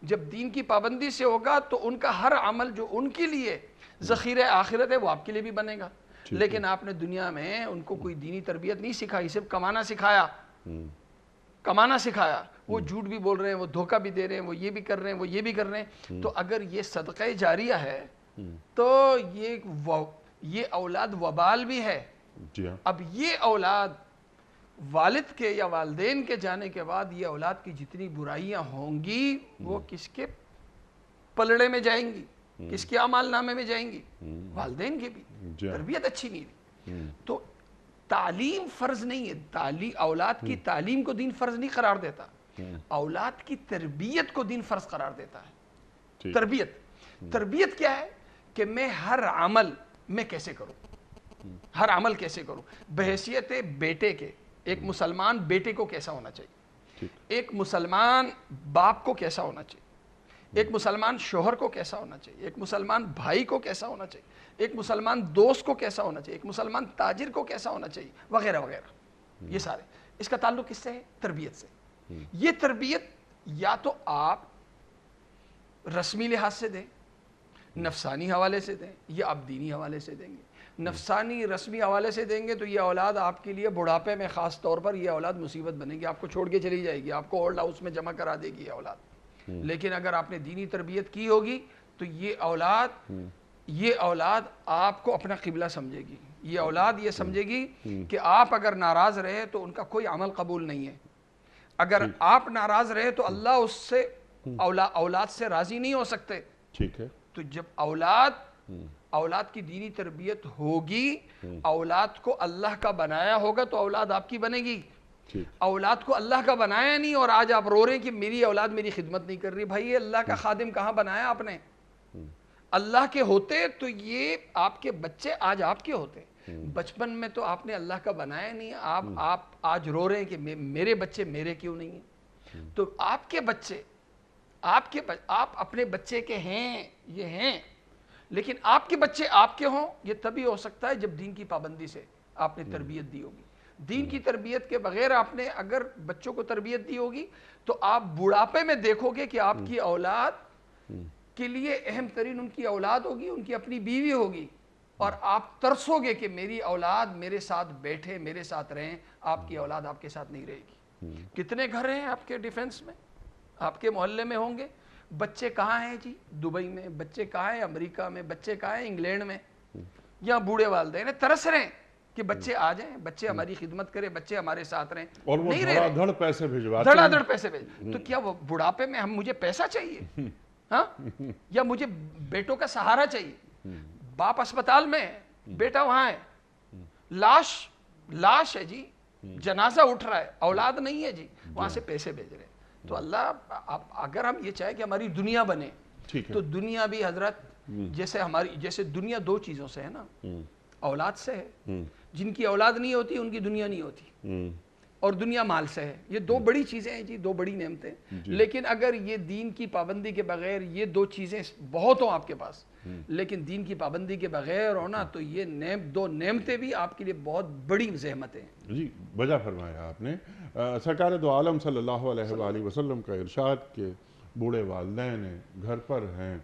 جب دین کی پابندی سے ہوگا تو ان کا ہر عمل جو ان کے لیے ذخیرہ آخرت ہے وہ آپ کے لیے بھی بنے گا. لیکن آپ نے دنیا میں ان کو کوئی دینی تربیت نہیں سکھائی, صرف کمانا سکھایا. کمانا سکھایا. وہ جھوٹ بھی بول رہے ہیں, وہ دھوکہ بھی دے رہے ہیں, وہ یہ بھی کر رہے ہیں, وہ یہ بھی کر رہے ہیں. تو اگر یہ صدقہ جاریہ ہے تو یہ اولاد وبال بھی ہے. اب یہ اولاد والد کے یا والدین کے جانے کے بعد یہ اولاد کی جتنی برائیاں ہوں گی وہ کس کے پلڑے میں جائیں گی, کس کے اعمال نامے میں جائیں گی؟ والدین کے بھی. تربیت اچھی نہیں دی. تو تعلیم فرض نہیں ہے. اولاد کی تعلیم کو دین فرض نہیں قرار دیتا, اولاد کی تربیت کو دین فرض قرار دیتا ہے. تربیت کیا ہے کہ میں ہر عمل میں کیسے کروں, ہر عمل کیسے کروں بحیثیت بیٹے کے. ایک مسلمان بیٹے کو کیسا ہونا چاہیے, ایک مسلمان باپ کو کیسا ہونا چاہیے, ایک مسلمان شوہر کو کیسا ہونا چاہیے, ایک مسلمان بھائی کو کیسا ہونا چاہیے, ایک مسلمان دوست کو کیسا ہونا چاہیے, ایک مسلمان تاجر کو کیسا ہونا چاہیے, وغیرہ وغیرہ. یہ سارے اس کا تعلق کس سے ہے؟ تربیت سے. یہ تربیت یا تو آپ رسمی لحاظ سے دیں, نفسانی حوالے سے دیں, یا آپ دینی حوالے سے دیں گے. نفسانی رسمی حوالے سے دیں گے تو یہ اولاد آپ کے لیے بڑھاپے میں خاص طور پر یہ اولاد مصیبت بنے گی, آپ کو چھوڑ کے چلی جائے گی, آپ کو اولڈ ہاؤس میں جمع کرا دے گی یہ اولاد. لیکن اگر آپ نے دینی تربیت کی ہوگی تو یہ اولاد آپ کو اپنا قبلہ سمجھے گی. یہ اولاد یہ سمجھے گی کہ آپ اگر ناراض رہے تو ان کا کوئی عمل قبول نہیں ہے. اگر آپ ناراض رہے تو اللہ اس سے اولاد سے راضی نہیں ہو سکتے. ٹھیک ہے. تو جب اولاد کی دینی تربیت ہوگی, اولاد کو اللہ کا بنایا ہوگا تو اولاد آپ کی بنے گی. اولاد کو اللہ کا بنایا نہیں اور آج آپ رو رہے ہیں کہ میری اولاد میری خدمت نہیں کر رہی. بھائی اللہ کا خادم کہاں بنایا آپ نے؟ اللہ کے ہوتے تو یہ آپ کے بچے آج آپ کے ہوتے. بچپن میں تو آپ نے اللہ کا بنایا نہیں, آپ آج رو رہے ہیں کہ میرے بچے میرے کیوں نہیں ہیں. تو آپ کے بچے آپ اپنے بچے کے ہیں, یہ ہیں, لیکن آپ کے بچے آپ کے ہوں یہ تبھی ہو سکتا ہے جب دین کی پابندی سے آپ نے تربیت دی ہوگی. دین کی تربیت کے بغیر آپ نے اگر بچوں کو تربیت دی ہوگی تو آپ بڑھاپے میں دیکھو گے کہ آپ کی اولاد کے لیے اہم ترین ان کی اولاد ہوگی, ان کی اپنی بیوی ہوگی, اور آپ ترسو گے کہ میری اولاد میرے ساتھ بیٹھے, میرے ساتھ رہیں. آپ کی اولاد آپ کے ساتھ نہیں رہے گی. کتنے گھر ہیں آپ کے ڈیفنس میں, آپ کے محلے میں ہوں گے. بچے کہاں ہیں جی؟ دبئی میں. بچے کہاں ہیں؟ امریکہ میں. بچے کہاں ہیں؟ انگلینڈ میں. یہاں بوڑھے والدین ترس رہے ہیں کہ بچے آ جائیں, بچے ہماری خدمت کریں, بچے ہمارے ساتھ رہیں, اور وہ دھڑا دھڑ پیسے بھیجواتے ہیں, دھڑا دھڑ پیسے بھیج. تو کیا وہ بڑھاپے میں مجھے پیسہ چاہیے ہاں, یا مجھے بیٹوں کا سہارا چاہیے؟ باپ اسپتال میں ہے, بیٹا وہاں ہے, لاش ہے جی, جنازہ اٹھ رہا ہے, اولاد نہیں ہے جی, وہاں سے پیسے بھیج رہے ہیں. تو اللہ اگر ہم یہ چاہیں کہ ہماری دنیا بنے تو دنیا بھی حضرت جیسے دنیا 2 چیزوں سے ہے نا, اولاد سے ہے, جن کی اولاد نہیں ہوتی ان کی دنیا نہیں ہوتی, اور دنیا مال سے ہے. یہ 2 بڑی چیزیں ہیں جی, 2 بڑی نعمتیں. لیکن اگر یہ دین کی پابندی کے بغیر یہ 2 چیزیں بہت ہوں آپ کے پاس, لیکن دین کی پابندی کے بغیر ہونا تو یہ 2 نعمتیں بھی آپ کے لیے بہت بڑی زحمتیں ہیں. جی وجہ فرمایا آپ نے. سرکار دو عالم صلی اللہ علیہ وآلہ وسلم کا ارشاد کہ بوڑھے والدین ہیں, گھر پر ہیں,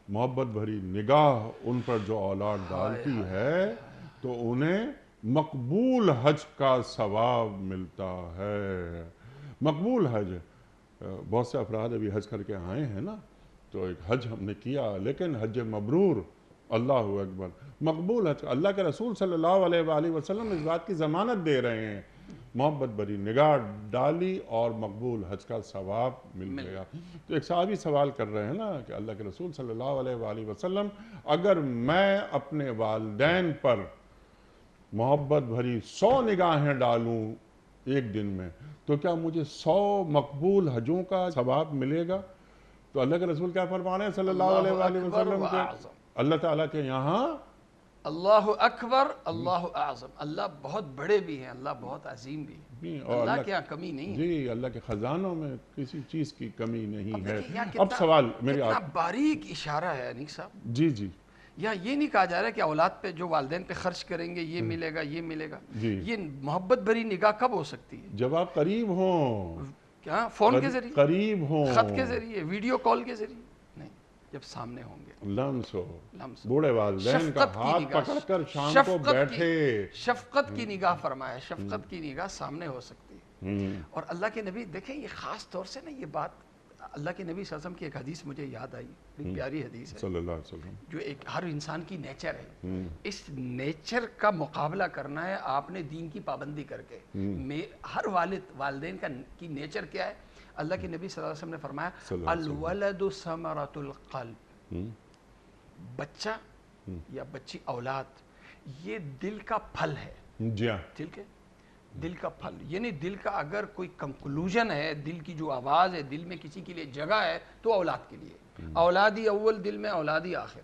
محبت بھری نگاہ ان پر جو اولاد ڈالتی ہے تو انہیں مقبول حج کا ثواب ملتا ہے. مقبول حج, بہت سے افراد ابھی حج کر کے آئے ہیں نا, تو ایک حج ہم نے کیا لیکن حج مبرور, اللہ اکبر, مقبول حج. اللہ کے رسول صلی اللہ علیہ وآلہ وسلم اس بات کی ضمانت دے رہے ہیں, محبت بھری نگاہ ڈالی اور مقبول حج کا ثواب مل گیا. تو ایک صحابی سوال کر رہے ہیں نا کہ اللہ کے رسول صلی اللہ علیہ وآلہ وسلم, اگر میں اپنے والدین پر محبت بھری 100 نگاہیں ڈالوں ایک دن میں تو کیا مجھے 100 مقبول حجوں کا ثواب ملے گا؟ تو اللہ کے رسول کیا فرما رہے ہیں صلی اللہ علیہ وآلہ وسلم کے اللہ تعالیٰ کے یہاں اللہ اکبر اللہ اعظم، اللہ بہت بڑے بھی ہیں، اللہ بہت عظیم بھی ہیں، اور اللہ کے یہاں کمی نہیں ہے۔ جی اللہ کے خزانوں میں کسی چیز کی کمی نہیں ہے۔ دیکھیں یہاں اب سوال میرے کتنا آپ باریک اشارہ ہے انیس صاحب، جی جی یہاں یہ نہیں کہا جا رہا کہ اولاد پہ جو والدین پہ خرچ کریں گے یہ ملے گا یہ ملے گا، جی یہ محبت بھری نگاہ کب ہو سکتی ہے؟ جب آپ قریب ہوں، کیا فون کے ذریعے، قریب ہوں، خط کے ذریعے، ویڈیو کال کے ذریعے نہیں، جب سامنے ہوں گے لمس ہو، لمس ہو۔ بوڑھے والدین کا شفقت کی ہاتھ نگاہ، پکڑ کر شام کو شفقت بیٹھے، شفقت کی نگاہ فرمایا، شفقت کی نگاہ سامنے ہو سکتی ہے۔ اور اللہ کے نبی دیکھیں یہ خاص طور سے نا یہ بات اللہ کے نبی صلی اللہ علیہ وسلم کی ایک حدیث مجھے یاد آئی، بڑی پیاری حدیث ہے صلی اللہ علیہ وسلم، جو ایک ہر انسان کی نیچر ہے، اس نیچر کا مقابلہ کرنا ہے آپ نے دین کی پابندی کر کے۔ ہر والدین کی نیچر کیا ہے؟ اللہ کے نبی صلی اللہ علیہ وسلم نے فرمایا الولد ثمرۃ القلب، بچہ یا بچی اولاد یہ دل کا پھل ہے، جی ہاں، ٹھیک ہے، دل کا پھل، یعنی دل کا اگر کوئی کنکلوژن ہے، دل کی جو آواز ہے، دل میں کسی کے لیے جگہ ہے تو اولاد کے لیے، اولادی اول دل میں اولادی آخر۔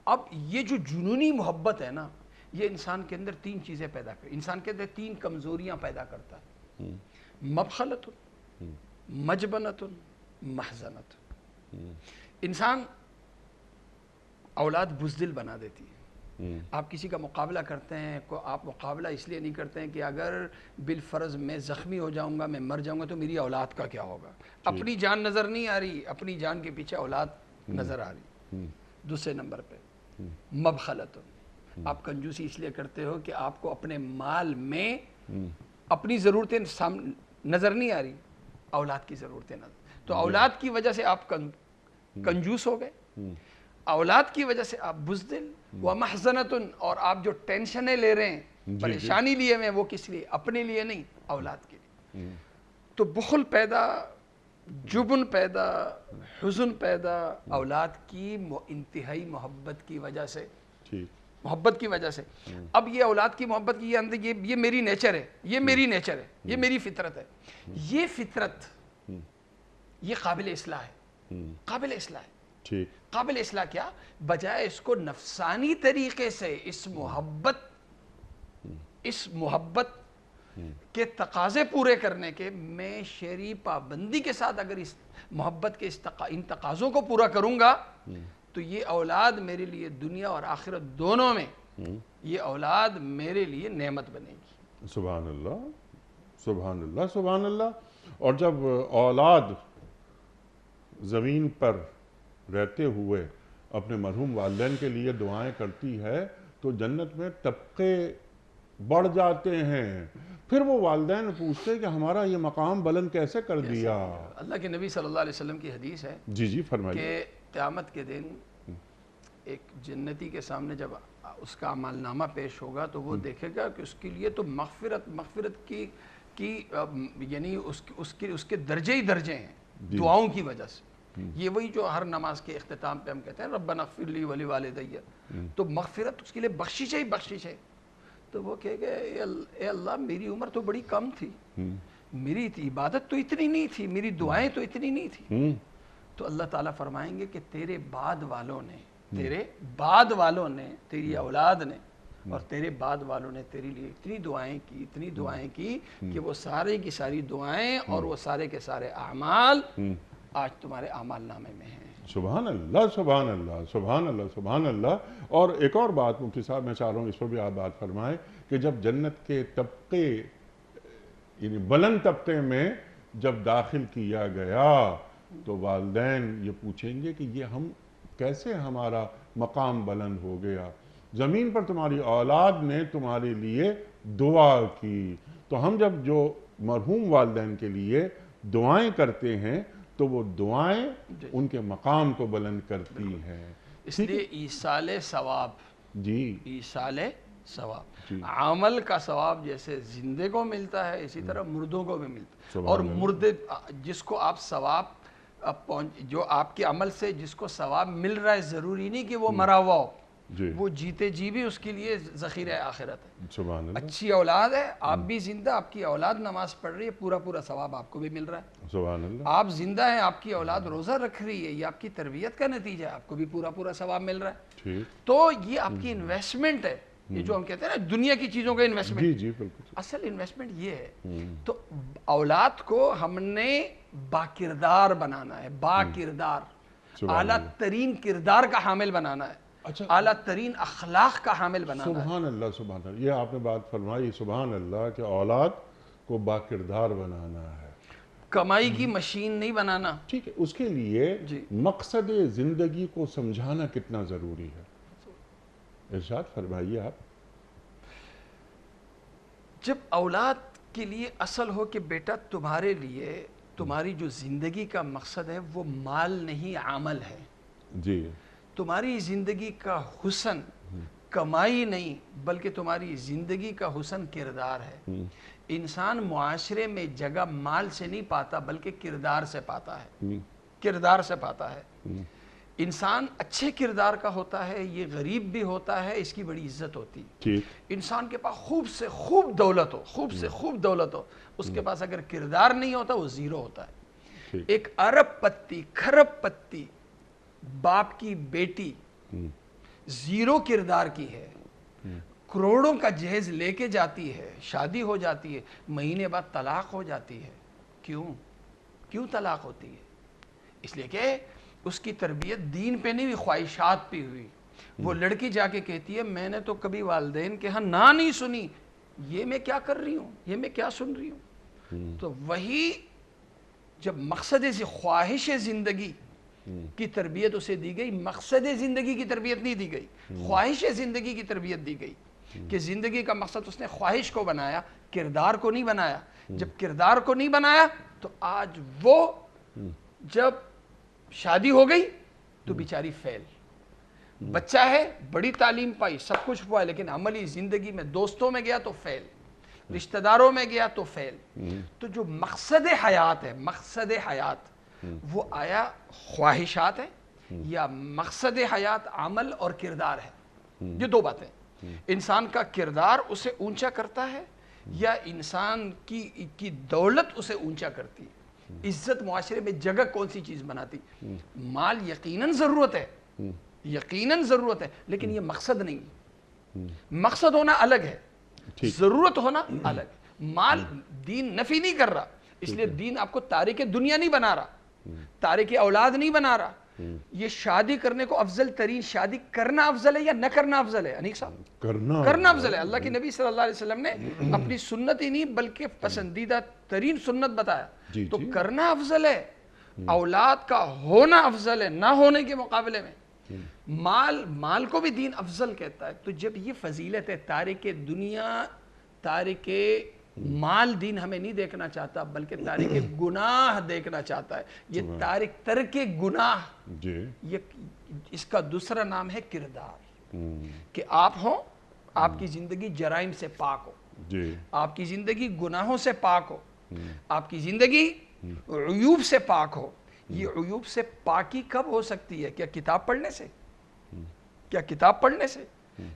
اب یہ جو جنونی محبت ہے نا یہ انسان کے اندر تین چیزیں پیدا کرتی، انسان کے اندر تین کمزوریاں پیدا کرتا ہے، مبخلت، مجبنت، محزنت۔ انسان اولاد بزدل بنا دیتی ہے۔ آپ کسی کا مقابلہ کرتے ہیں، آپ مقابلہ اس لیے نہیں کرتے ہیں کہ اگر بالفرض میں زخمی ہو جاؤں گا، میں مر جاؤں گا تو میری اولاد کا کیا ہوگا، اپنی جان نظر نہیں آ رہی، اپنی جان کے پیچھے اولاد نظر آ رہی۔ دوسرے نمبر پہ مبخلت، آپ کنجوسی اس لیے کرتے ہو کہ آپ کو اپنے مال میں اپنی ضرورتیں نظر نہیں آ رہی، اولاد کی ضرورتیں نظر، تو اولاد کی وجہ سے آپ کنجوس ہو گئے، اولاد کی وجہ سے آپ بزدل، ومحزنۃ، اور آپ جو ٹینشنیں لے رہے ہیں، پریشانی لیے ہوئے وہ کس لیے؟ اپنے لیے نہیں، اولاد کے لیے۔ تو بخل پیدا، جبن پیدا، حزن پیدا اولاد کی انتہائی محبت کی وجہ سے، محبت کی وجہ سے۔ اب یہ اولاد کی محبت کی یہ میری نیچر ہے، یہ میری نیچر ہے، یہ میری فطرت ہے، یہ فطرت یہ قابل اصلاح ہے، قابل اصلاح ہے۔ قابل اصلاح کیا؟ بجائے اس کو نفسانی طریقے سے اس محبت کے تقاضے پورے کرنے کے، میں شرعی پابندی کے ساتھ اگر اس محبت کے ان تقاضوں کو پورا کروں گا تو یہ اولاد میرے لیے دنیا اور آخرت دونوں میں یہ اولاد میرے لیے نعمت بنے گی۔ سبحان اللہ، سبحان اللہ، سبحان اللہ۔ اور جب اولاد زمین پر رہتے ہوئے اپنے مرحوم والدین کے لیے دعائیں کرتی ہے تو جنت میں طبقے بڑھ جاتے ہیں، پھر وہ والدین پوچھتے ہیں کہ ہمارا یہ مقام بلند کیسے کر دیا؟ اللہ کے نبی صلی اللہ علیہ وسلم کی حدیث ہے جی فرمائیے کہ قیامت کے دن ایک جنتی کے سامنے جب اس کا عمل نامہ پیش ہوگا تو وہ دیکھے گا کہ اس کے لیے تو مغفرت کی یعنی اس کے درجے ہی درجے ہیں دعاؤں کی وجہ سے۔ یہ وہی جو ہر نماز کے اختتام پہ ہم کہتے ہیں ربنا اغفر لی ولی والدی، تو مغفرت اس کے لیے بخشش ہی بخشش ہے۔ تو وہ کہے گا اے اللہ میری عمر تو بڑی کم تھی، میری عبادت تو اتنی نہیں تھی، میری دعائیں تو اتنی نہیں تھی، تو اللہ تعالیٰ فرمائیں گے کہ تیرے بعد والوں نے تیری اولاد نے اور تیرے بعد والوں نے تیرے لیے اتنی دعائیں کی کہ وہ سارے کی ساری دعائیں اور وہ سارے کے سارے اعمال آج تمہارے اعمال نامے میں ہیں۔ سبحان اللہ، سبحان اللہ، سبحان اللہ، سبحان اللہ۔ اور ایک اور بات مفتی صاحب میں چاہ رہا ہوں اس پر بھی آپ بات فرمائیں کہ جب جنت کے طبقے یعنی بلند طبقے میں جب داخل کیا گیا تو والدین یہ پوچھیں گے کہ یہ ہم کیسے ہمارا مقام بلند ہو گیا؟ زمین پر تمہاری اولاد نے تمہارے لیے دعا کی، تو ہم جب جو مرحوم والدین کے لیے دعائیں کرتے ہیں تو وہ دعائیں ان کے مقام کو بلند کرتی ہیں۔ اس لیے ایصال ثواب، ایصال ثواب، عمل کا ثواب جیسے زندے کو ملتا ہے اسی طرح مردوں کو بھی ملتا ہے، اور مردے جس کو آپ ثواب جو آپ کے عمل سے جس کو ثواب مل رہا ہے ضروری نہیں کہ وہ مرا ہوا ہو، وہ جیتے جی بھی اس کے لیے ذخیرہ آخرت ہے. سبحان اللہ. اچھی اولاد ہے, آپ بھی زندہ, آپ کی اولاد نماز پڑھ رہی ہے, پورا پورا ثواب آپ کو بھی مل رہا ہے. سبحان اللہ. آپ زندہ ہیں, آپ کی اولاد روزہ رکھ رہی ہے, یہ آپ کی تربیت کا نتیجہ ہے, آپ کو بھی پورا پورا ثواب مل رہا ہے. ٹھیک. تو یہ آپ کی انویسٹمنٹ ہے, یہ جو ہم کہتے ہیں نا دنیا کی چیزوں کا انویسٹمنٹ. جی جی بالکل. اصل انویسٹمنٹ یہ ہے. تو اولاد کو ہم نے باکردار بنانا ہے, باکردار, اعلیٰ ترین کردار کا حامل بنانا ہے, اعلیٰ ترین اخلاق کا حامل بنانا ہے. سبحان اللہ. سبحان اللہ. یہ آپ نے بات فرمائی, سبحان اللہ, کہ اولاد کو باکردار بنانا ہے, کمائی کی مشین نہیں بنانا. ٹھیک ہے. اس کے لیے مقصد زندگی کو سمجھانا کتنا ضروری ہے, ارشاد فرمائیے آپ. جب اولاد کے لیے اصل ہو کہ بیٹا تمہارے لیے تمہاری جو زندگی کا مقصد ہے وہ مال نہیں عمل ہے. جی. تمہاری زندگی کا حسن کمائی نہیں بلکہ تمہاری زندگی کا حسن کردار ہے. انسان معاشرے میں جگہ مال سے نہیں پاتا بلکہ کردار سے پاتا ہے, کردار سے پاتا ہے. انسان اچھے کردار کا ہوتا ہے, یہ غریب بھی ہوتا ہے, اس کی بڑی عزت ہوتی ہے. انسان کے پاس خوب سے خوب دولت ہو, خوب سے خوب دولت ہو, اس کے پاس اگر کردار نہیں ہوتا وہ زیرو ہوتا ہے. ایک ارب پتی, کھرب پتی باپ کی بیٹی زیرو کردار کی ہے, کروڑوں کا جہیز لے کے جاتی ہے, شادی ہو جاتی ہے, مہینے بعد طلاق ہو جاتی ہے. کیوں طلاق ہوتی ہے؟ اس لیے کہ اس کی تربیت دین پہ نہیں ہوئی, خواہشات پہ ہوئی. وہ لڑکی جا کے کہتی ہے میں نے تو کبھی والدین کے ہاں نہ نہیں سنی, یہ میں کیا کر رہی ہوں, یہ میں کیا سن رہی ہوں. تو وہی جب مقصد سے خواہش زندگی کی تربیت اسے دی گئی, مقصد زندگی کی تربیت نہیں دی گئی, خواہش زندگی کی تربیت دی گئی کہ زندگی کا مقصد اس نے خواہش کو بنایا, کردار کو نہیں بنایا. جب کردار کو نہیں بنایا تو آج وہ جب شادی ہو گئی تو بیچاری فیل. بچہ ہے, بڑی تعلیم پائی, سب کچھ ہوا, لیکن عملی زندگی میں دوستوں میں گیا تو فیل, رشتہ داروں میں گیا تو فیل. تو جو مقصد حیات ہے, مقصد حیات وہ آیا خواہشات ہے یا مقصد حیات عمل اور کردار ہے. یہ دو باتیں. انسان کا کردار اسے اونچا کرتا ہے یا انسان کی دولت اسے اونچا کرتی ہے. عزت معاشرے میں جگہ کون سی چیز بناتی؟ مال یقیناً ضرورت ہے, یقیناً ضرورت ہے, لیکن یہ مقصد نہیں. مقصد ہونا الگ ہے, ضرورت ہونا الگ ہے. مال دین نفی نہیں کر رہا, اس لیے دین آپ کو تارک دنیا نہیں بنا رہا, تارک اولاد نہیں بنا رہا. یہ شادی کرنے کو افضل ترین, شادی کرنا افضل ہے یا نہ کرنا افضل ہے؟ انیق صاحب, کرنا افضل ہے. اللہ کے نبی صلی اللہ علیہ وسلم نے اپنی سنت ہی نہیں بلکہ پسندیدہ ترین سنت بتایا. تو کرنا افضل ہے, اولاد کا ہونا افضل ہے نہ ہونے کے مقابلے میں. مال کو بھی دین افضل کہتا ہے. تو جب یہ فضیلت ہے, تارک دنیا, تارک مال دین ہمیں نہیں دیکھنا چاہتا بلکہ تارک گناہ دیکھنا چاہتا ہے. یہ ترک گناہ, یہ اس کا دوسرا نام ہے کردار. کہ آپ ہوں, آپ کی زندگی جرائم سے پاک ہو, آپ کی زندگی گناہوں سے پاک ہو, آپ کی زندگی عیوب سے پاک ہو. یہ عیوب سے پاکی کب ہو سکتی ہے؟ کیا کتاب پڑھنے سے؟ کیا کتاب پڑھنے سے؟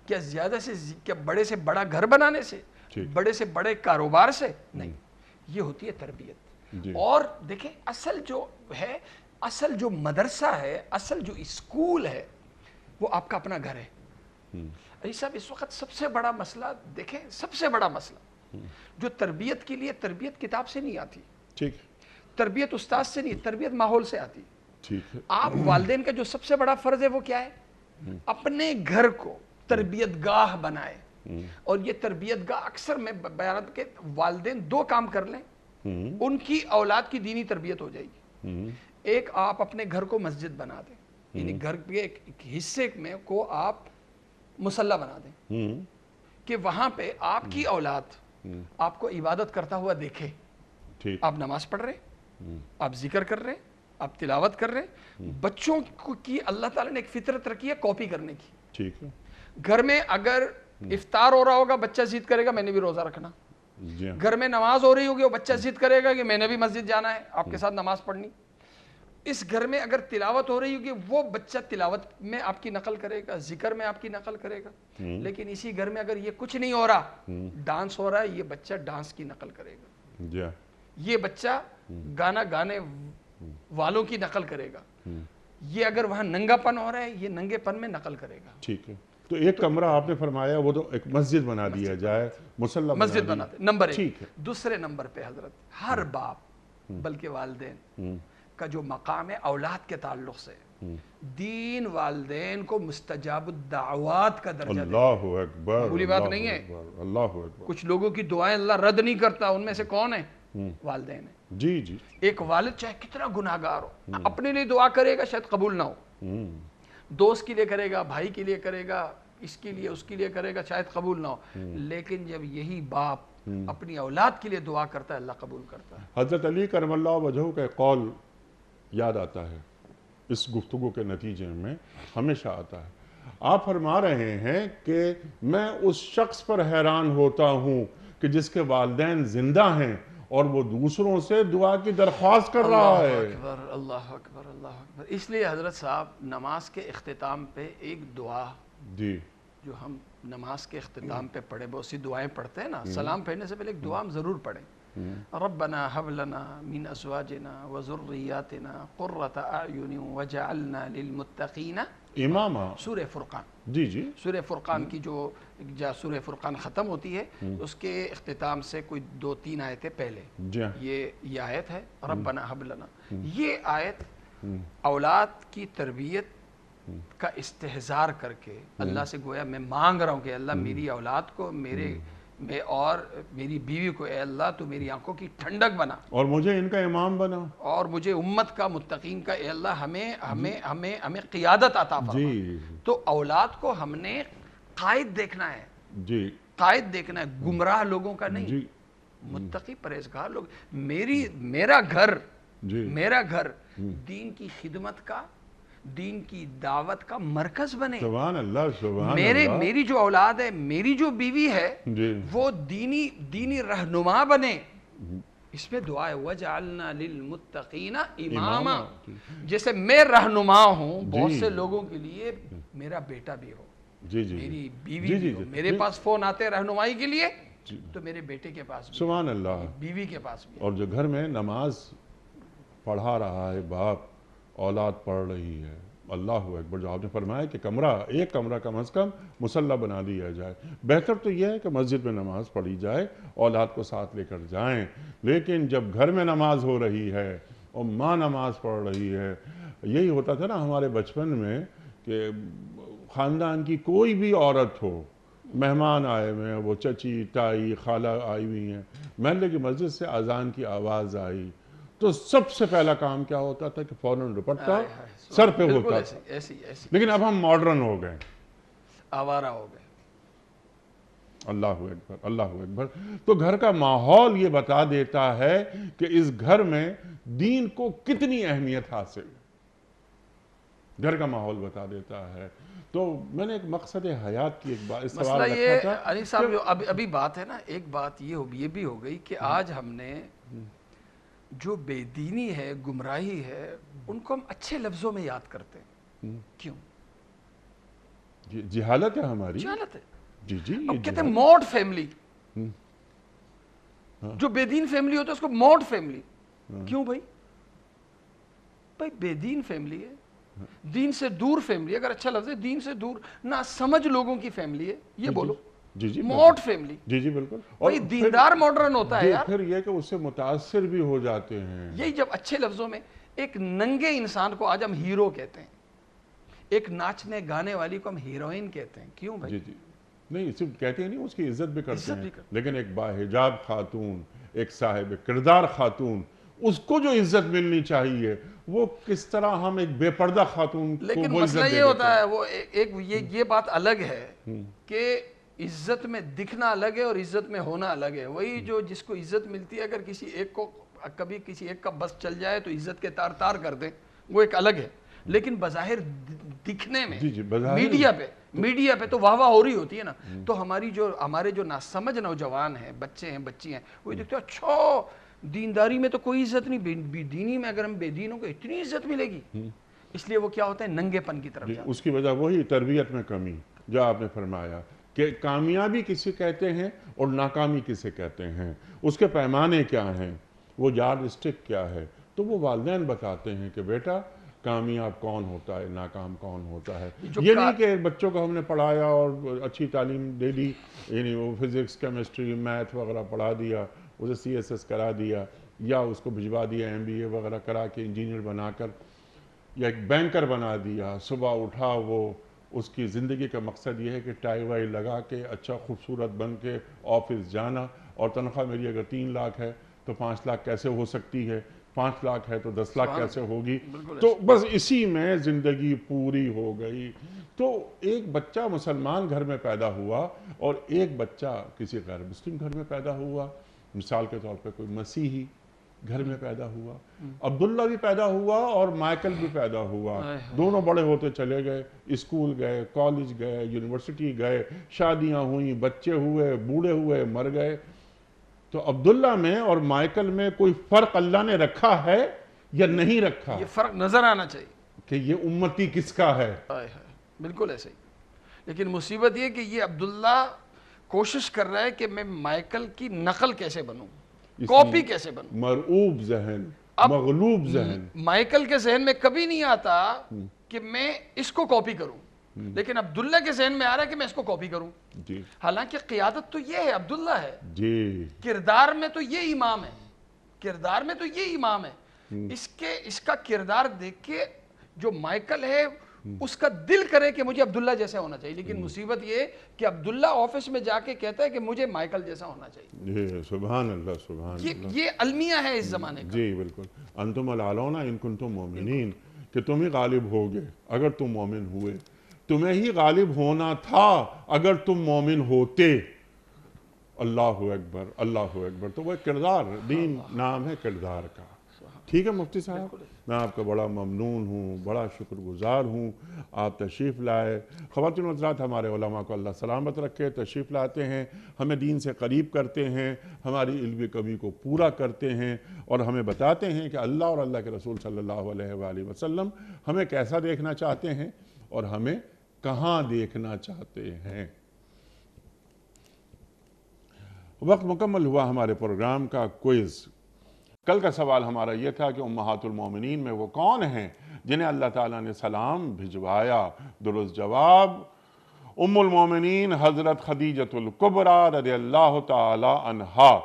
کیا زیادہ سے کیا بڑے سے بڑا گھر بنانے سے, بڑے سے بڑے کاروبار سے؟ نہیں, یہ ہوتی ہے تربیت. اور دیکھیں اصل جو ہے, اصل جو مدرسہ ہے, اصل جو اسکول ہے وہ آپ کا اپنا گھر ہے. عزیز صاحب, اس وقت سب سے بڑا مسئلہ دیکھیں, سب سے بڑا مسئلہ جو تربیت کے لیے, تربیت کتاب سے نہیں آتی, تربیت استاد سے نہیں, تربیت ماحول سے آتی. آپ والدین کا جو سب سے بڑا فرض ہے وہ کیا ہے؟ اپنے گھر کو تربیت گاہ بنائے. اور یہ تربیت گاہ اکثر میں بیانات کے والدین دو کام کر لیں, ان کی اولاد کی دینی تربیت ہو جائے گی. ایک, آپ اپنے گھر کو مسجد بنا دیں, یعنی گھر کے ایک حصے میں کو آپ مصلی بنا دیں کہ وہاں پہ آپ کی اولاد آپ کو عبادت کرتا ہوا دیکھے. آپ نماز پڑھ رہے, آپ ذکر کر رہے, آپ تلاوت کر رہے. بچوں کی اللہ تعالیٰ نے ایک فطرت رکھی ہے کاپی کرنے کی. گھر میں اگر افطار ہو رہا ہوگا بچہ ضد کرے گا میں نے بھی روزہ رکھنا. گھر میں نماز ہو رہی ہوگی وہ بچہ ضد کرے گا کہ میں نے بھی مسجد جانا ہے, آپ کے ساتھ نماز پڑھنی. اس گھر میں اگر تلاوت ہو رہی ہوگی وہ بچہ تلاوت میں آپ کی نقل کرے گا، ذکر میں آپ کی نقل کرے گا. لیکن اسی گھر میں اگر یہ کچھ نہیں ہو رہا، ڈانس ہو رہا ہے، یہ بچہ ڈانس کی نقل کرے گا. یہ بچہ گانا گانے والوں کی نقل کرے گا. یہ اگر وہاں ننگا پن ہو رہا ہے، یہ ننگے پن میں نقل کرے گا. ٹھیک ہے. تو ایک کمرہ آپ نے فرمایا وہ تو ایک مسجد بنا دیا جائے، مصلی مسجد بنا دے. نمبر ایک. ٹھیک ہے. دوسرے نمبر پہ حضرت ہر باپ بلکہ والدین کا جو مقام ہے اولاد کے تعلق سے، دین والدین کو مستجاب الدعوات کا درجہ دے. اللہ اکبر. معمولی بات نہیں ہے. اللہ اکبر. کچھ لوگوں کی دعائیں اللہ رد نہیں کرتا، ان میں سے کون ہے؟ والدین ہیں. جی جی. ایک والد چاہے کتنا گناہ گار ہو، اپنے لیے دعا کرے گا شاید قبول نہ ہو، دوست کے لیے کرے گا، بھائی کے لیے کرے گا، اس کے لیے اس کے لیے کرے گا، شاید قبول نہ ہو. لیکن جب یہی باپ اپنی اولاد کے لیے دعا کرتا ہے، اللہ قبول کرتا ہے. حضرت علی کرم اللہ وجہہ کا ایک قول یاد آتا ہے اس گفتگو کے نتیجے میں، ہمیشہ آتا ہے. آپ فرما رہے ہیں کہ میں اس شخص پر حیران ہوتا ہوں کہ جس کے والدین زندہ ہیں اور وہ دوسروں سے دعا کی درخواست کر رہا ہے. اللہ اکبر، اللہ اکبر، اللہ اکبر. اس لیے حضرت صاحب نماز کے اختتام پہ ایک دعا جی جو ہم نماز کے اختتام پہ پڑھے، بہت سی دعائیں پڑھتے ہیں نا، سلام پھیرنے سے پہلے ایک دعا ہم ضرور پڑھیں. ربنا هب لنا من ازواجنا وذرياتنا قرة اعین وجعلنا للمتقین اماما. سورہ فرقان. جی جی. سورہ فرقان کی جو سورہ فرقان ختم ہوتی ہے اس کے اختتام سے کوئی 2-3 آیتیں پہلے یہ آیت ہے ربنا هب لنا. یہ آیت اولاد کی تربیت کا استحضار کر کے اللہ سے گویا میں مانگ رہا ہوں کہ اللہ میری اولاد کو میں اور میری بیوی کو اے اللہ تو میری آنکھوں کی ٹھنڈک بنا، اور مجھے ان کا امام بنا، اور مجھے امت کا متقین کا اے اللہ ہمیں قیادت عطا فرما. جی. تو اولاد کو ہم نے قائد دیکھنا ہے. جی. قائد دیکھنا ہے، گمراہ لوگوں کا نہیں. جی. متقی پرہیزگار لوگ. میرا گھر جی. میرا گھر دین کی خدمت کا، دین کی دعوت کا مرکز بنے. سبحان اللہ. سبحان اللہ. میری جو اولاد ہے، میری جو بیوی ہے، جی. وہ دینی رہنما بنے. اس میں دعا ہے وَجَعَلْنَا لِلْمُتَّقِينَ اماما. جیسے میں رہنما ہوں بہت سے لوگوں کے لیے، میرا بیٹا بھی ہو، جی جی. میری بیوی بھی ہو. میرے پاس فون آتے ہیں رہنمائی کے لیے تو میرے بیٹے کے پاس بھی، سبحان اللہ. بیوی کے پاس بھی. اور جو گھر میں نماز پڑھا رہا ہے باپ، اولاد پڑھ رہی ہے، اللہ اکبر. جو آپ نے فرمایا کہ ایک کمرہ کم از کم مصلی بنا دیا جائے. بہتر تو یہ ہے کہ مسجد میں نماز پڑھی جائے، اولاد کو ساتھ لے کر جائیں. لیکن جب گھر میں نماز ہو رہی ہے اور ماں نماز پڑھ رہی ہے، یہی ہوتا تھا نا ہمارے بچپن میں کہ خاندان کی کوئی بھی عورت ہو، مہمان آئے ہوئے ہیں، وہ چچی، تائی، خالہ آئی ہوئی ہیں، محلے کی مسجد سے اذان کی آواز آئی تو سب سے پہلا کام کیا ہوتا تھا کہ فوراً دوپٹہ سر پہ ہوتا تھا. لیکن اب ہم ماڈرن ہو گئے، آوارہ ہو گئے. اللہ اکبر. اللہ اکبر. تو گھر کا ماحول یہ بتا دیتا ہے کہ اس گھر میں دین کو کتنی اہمیت حاصل ہے. گھر کا ماحول بتا دیتا ہے. تو میں نے ایک مقصد حیات کی ایک بات سوال مسئلہ رکھا یہ تھا. علی صاحب جو ابھی بات ہے نا، ایک بات یہ بھی ہو گئی کہ آج ہم نے جو بے دینی ہے، گمراہی ہے، ان کو ہم اچھے لفظوں میں یاد کرتے ہیں. کیوں؟ جہالت ہے ہماری. جہالت ہے. جی جی. اب کہتے ہیں موڈ فیملی. جو بے دین فیملی ہوتا ہے اس کو موڈ فیملی. کیوں بھائی بے دین فیملی ہے، دین سے دور فیملی. اگر اچھا لفظ ہے، دین سے دور نہ سمجھ لوگوں کی فیملی ہے، یہ بولو. جی جی. Mood family. جی جی بالکل. بھائی دیندار ماڈرن ہوتا ہے یار. پھر یہ کہ اس سے متاثر بھی ہو جاتے ہیں. یہی جب اچھے لفظوں میں ایک ننگے انسان کو آج ہم ہیرو کہتے ہیں، ایک ناچنے گانے والی کو ہم ہیروئن کہتے ہیں. کیوں بھائی؟ جی جی. نہیں صرف کہتے ہیں نہیں، اس کی عزت بھی کرتے ہیں. لیکن ایک باحجاب خاتون، ایک صاحب کردار خاتون، اس کو جو عزت ملنی چاہیے وہ کس طرح ہم ایک بے پردہ خاتون کو وہ عزت دے دیتے ہیں. لیکن مسئلہ یہ ہوتا ہے، وہ ایک یہ بات الگ ہے کہ عزت میں دکھنا الگ ہے اور عزت میں ہونا الگ ہے. وہی جو جس کو عزت ملتی ہے، اگر کسی ایک کو کبھی کسی ایک کا بس چل جائے تو عزت کے تار تار کر دیں، وہ ایک الگ ہے. لیکن بظاہر دکھنے میں میڈیا پہ تو واہ واہ ہو رہی ہوتی ہے نا. تو ہمارے جو ناسمجھ نوجوان ہیں، بچے ہیں، بچی ہیں، وہ دیکھتے ہیں اچھا دینداری میں تو کوئی عزت نہیں، بے دینی میں اگر ہم بے دینوں کو اتنی عزت ملے گی، اس لیے وہ کیا ہوتا ہے، ننگے پن کی طرف جاتا اس کی وجہ وہی تربیت میں کمی، جو آپ نے فرمایا کہ کامیابی کسے کہتے ہیں اور ناکامی کسے کہتے ہیں، اس کے پیمانے کیا ہیں، وہ یارڈ اسٹک کیا ہے. تو وہ والدین بتاتے ہیں کہ بیٹا کامیاب کون ہوتا ہے، ناکام کون ہوتا ہے. یہ نہیں کہ بچوں کو ہم نے پڑھایا اور اچھی تعلیم دے دی، یعنی وہ فزکس کیمسٹری میتھ وغیرہ پڑھا دیا، اسے CSS کرا دیا، یا اس کو بھجوا دیا MBA وغیرہ کرا کے انجینئر بنا کر، یا ایک بینکر بنا دیا. صبح اٹھا وہ اس کی زندگی کا مقصد یہ ہے کہ ٹائی وائی لگا کے اچھا خوبصورت بن کے آفس جانا، اور تنخواہ میری اگر 3 لاکھ ہے تو 5 لاکھ کیسے ہو سکتی ہے، 5 لاکھ ہے تو 10 لاکھ کیسے ہوگی. تو بس اسی میں زندگی پوری ہو گئی. تو ایک بچہ مسلمان گھر میں پیدا ہوا اور ایک بچہ کسی غیر مسلم گھر میں پیدا ہوا. مثال کے طور پہ کوئی مسیحی گھر میں پیدا ہوا، عبداللہ بھی پیدا ہوا اور مائیکل بھی پیدا ہوا. دونوں بڑے ہوتے چلے گئے، اسکول گئے، کالج گئے، یونیورسٹی گئے، شادیاں ہوئیں، بچے ہوئے، بوڑھے ہوئے، مر گئے. تو عبداللہ میں اور مائیکل میں کوئی فرق اللہ نے رکھا ہے یا نہیں رکھا؟ یہ فرق نظر آنا چاہیے کہ یہ امتی کس کا ہے. بالکل ایسے ہی. لیکن مصیبت یہ کہ یہ عبداللہ کوشش کر رہا ہے کہ میں مائیکل کی نقل کیسے بنوں، کاپی کیسے بنوں. مرعوب ذہن، مغلوب ذہن. مائیکل کے ذہن میں کبھی نہیں آتا کہ میں اس کو کاپی کروں، لیکن عبداللہ کے ذہن میں آ رہا ہے کہ میں اس کو کاپی کروں. جی حالانکہ قیادت تو یہ ہے، عبداللہ ہے. جی کردار میں تو یہ امام ہے، کردار میں تو یہ امام ہے. اس کا کردار دیکھ کے جو مائیکل ہے اس کا دل کرے کہ مجھے عبداللہ جیسا ہونا چاہیے. لیکن مصیبت یہ کہ عبداللہ آفس میں جا کے کہتا ہے کہ مجھے مائیکل جیسا ہونا چاہیے. جی سبحان اللہ، سبحان اللہ. یہ المیہ ہے اس زمانے کا. جی بالکل. انتم الاعلون ان کنتم مومنین، کہ تم ہی غالب ہوگے اگر تم مومن ہوئے. تمہیں ہی غالب ہونا تھا اگر تم مومن ہوتے. اللہ اکبر، اللہ اکبر. تو وہ کردار، دین نام ہے کردار کا. ٹھیک ہے مفتی صاحب، میں آپ کا بڑا ممنون ہوں، بڑا شکر گزار ہوں. آپ تشریف لائے. خواتین و حضرات، ہمارے علماء کو اللہ سلامت رکھے، تشریف لاتے ہیں، ہمیں دین سے قریب کرتے ہیں، ہماری علمی کمی کو پورا کرتے ہیں، اور ہمیں بتاتے ہیں کہ اللہ اور اللہ کے رسول صلی اللہ علیہ وآلہ وسلم ہمیں کیسا دیکھنا چاہتے ہیں اور ہمیں کہاں دیکھنا چاہتے ہیں. وقت مکمل ہوا ہمارے پروگرام کا کوئز. کل کا سوال ہمارا یہ تھا کہ امہات المومنین میں وہ کون ہیں جنہیں اللہ تعالیٰ نے سلام بھجوایا. درست جواب ام المومنین حضرت خدیجۃ الکبریٰ رضی اللہ تعالی عنہا.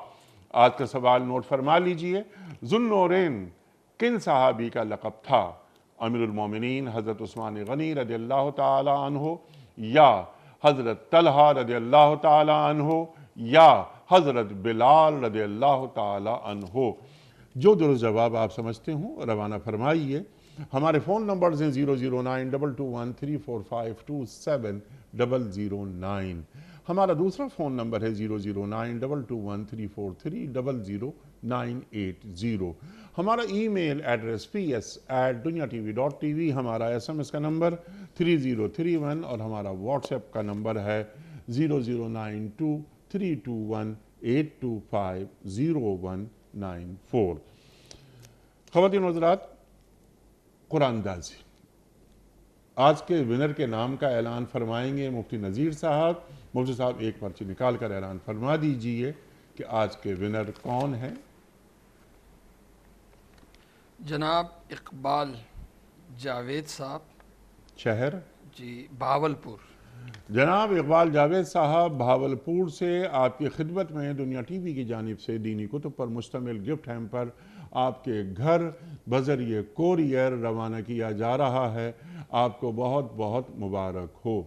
آج کا سوال نوٹ فرما لیجئے. ذو النورین کن صحابی کا لقب تھا؟ امیر المومنین حضرت عثمان غنی رضی اللہ تعالی عنہ، یا حضرت طلحہ رضی اللہ تعالی عنہ، یا حضرت بلال رضی اللہ تعالی عنہ. جو درست جواب آپ سمجھتے ہوں روانہ فرمائیے. ہمارے فون نمبرز ہیں 0092213452709. ہمارا دوسرا فون نمبر ہے 0092213400980. ہمارا ای میل ایڈریس ps@duniatv.tv. ہمارا SMS کا نمبر 3031 اور ہمارا واٹس ایپ کا نمبر ہے 0092321825019 خواتین و حضرات، قرآن دازی. آج کے ونر کے نام کا اعلان فرمائیں گے مفتی نذیر صاحب. مفتی صاحب ایک پرچی نکال کر اعلان فرما دیجئے کہ آج کے ونر کون ہیں. جناب اقبال جاوید صاحب، شہر جی بھاولپور. جناب اقبال جاوید صاحب بھاولپور سے آپ کی خدمت میں دنیا ٹی وی کی جانب سے دینی کتب پر مشتمل گفٹ ہیمپر آپ کے گھر بذریعہ کوریئر روانہ کیا جا رہا ہے. آپ کو بہت بہت مبارک ہو.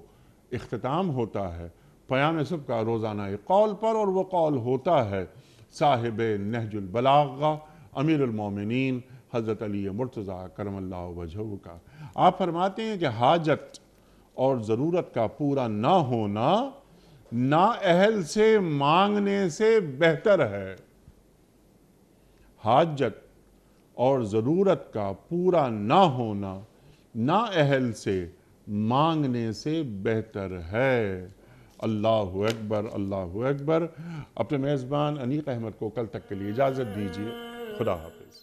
اختتام ہوتا ہے پیام صبح کا روزانہ قول پر، اور وہ قول ہوتا ہے صاحب نہج البلاغہ امیر المومنین حضرت علی مرتضیٰ کرم اللہ وجہہ کا. آپ فرماتے ہیں کہ حاجت اور ضرورت کا پورا نہ ہونا نااہل سے مانگنے سے بہتر ہے. حاجت اور ضرورت کا پورا نہ ہونا نااہل سے مانگنے سے بہتر ہے. اللہ اکبر، اللہ اکبر۔ اپنے میزبان انیق احمد کو کل تک کے لیے اجازت دیجیے۔ خدا حافظ۔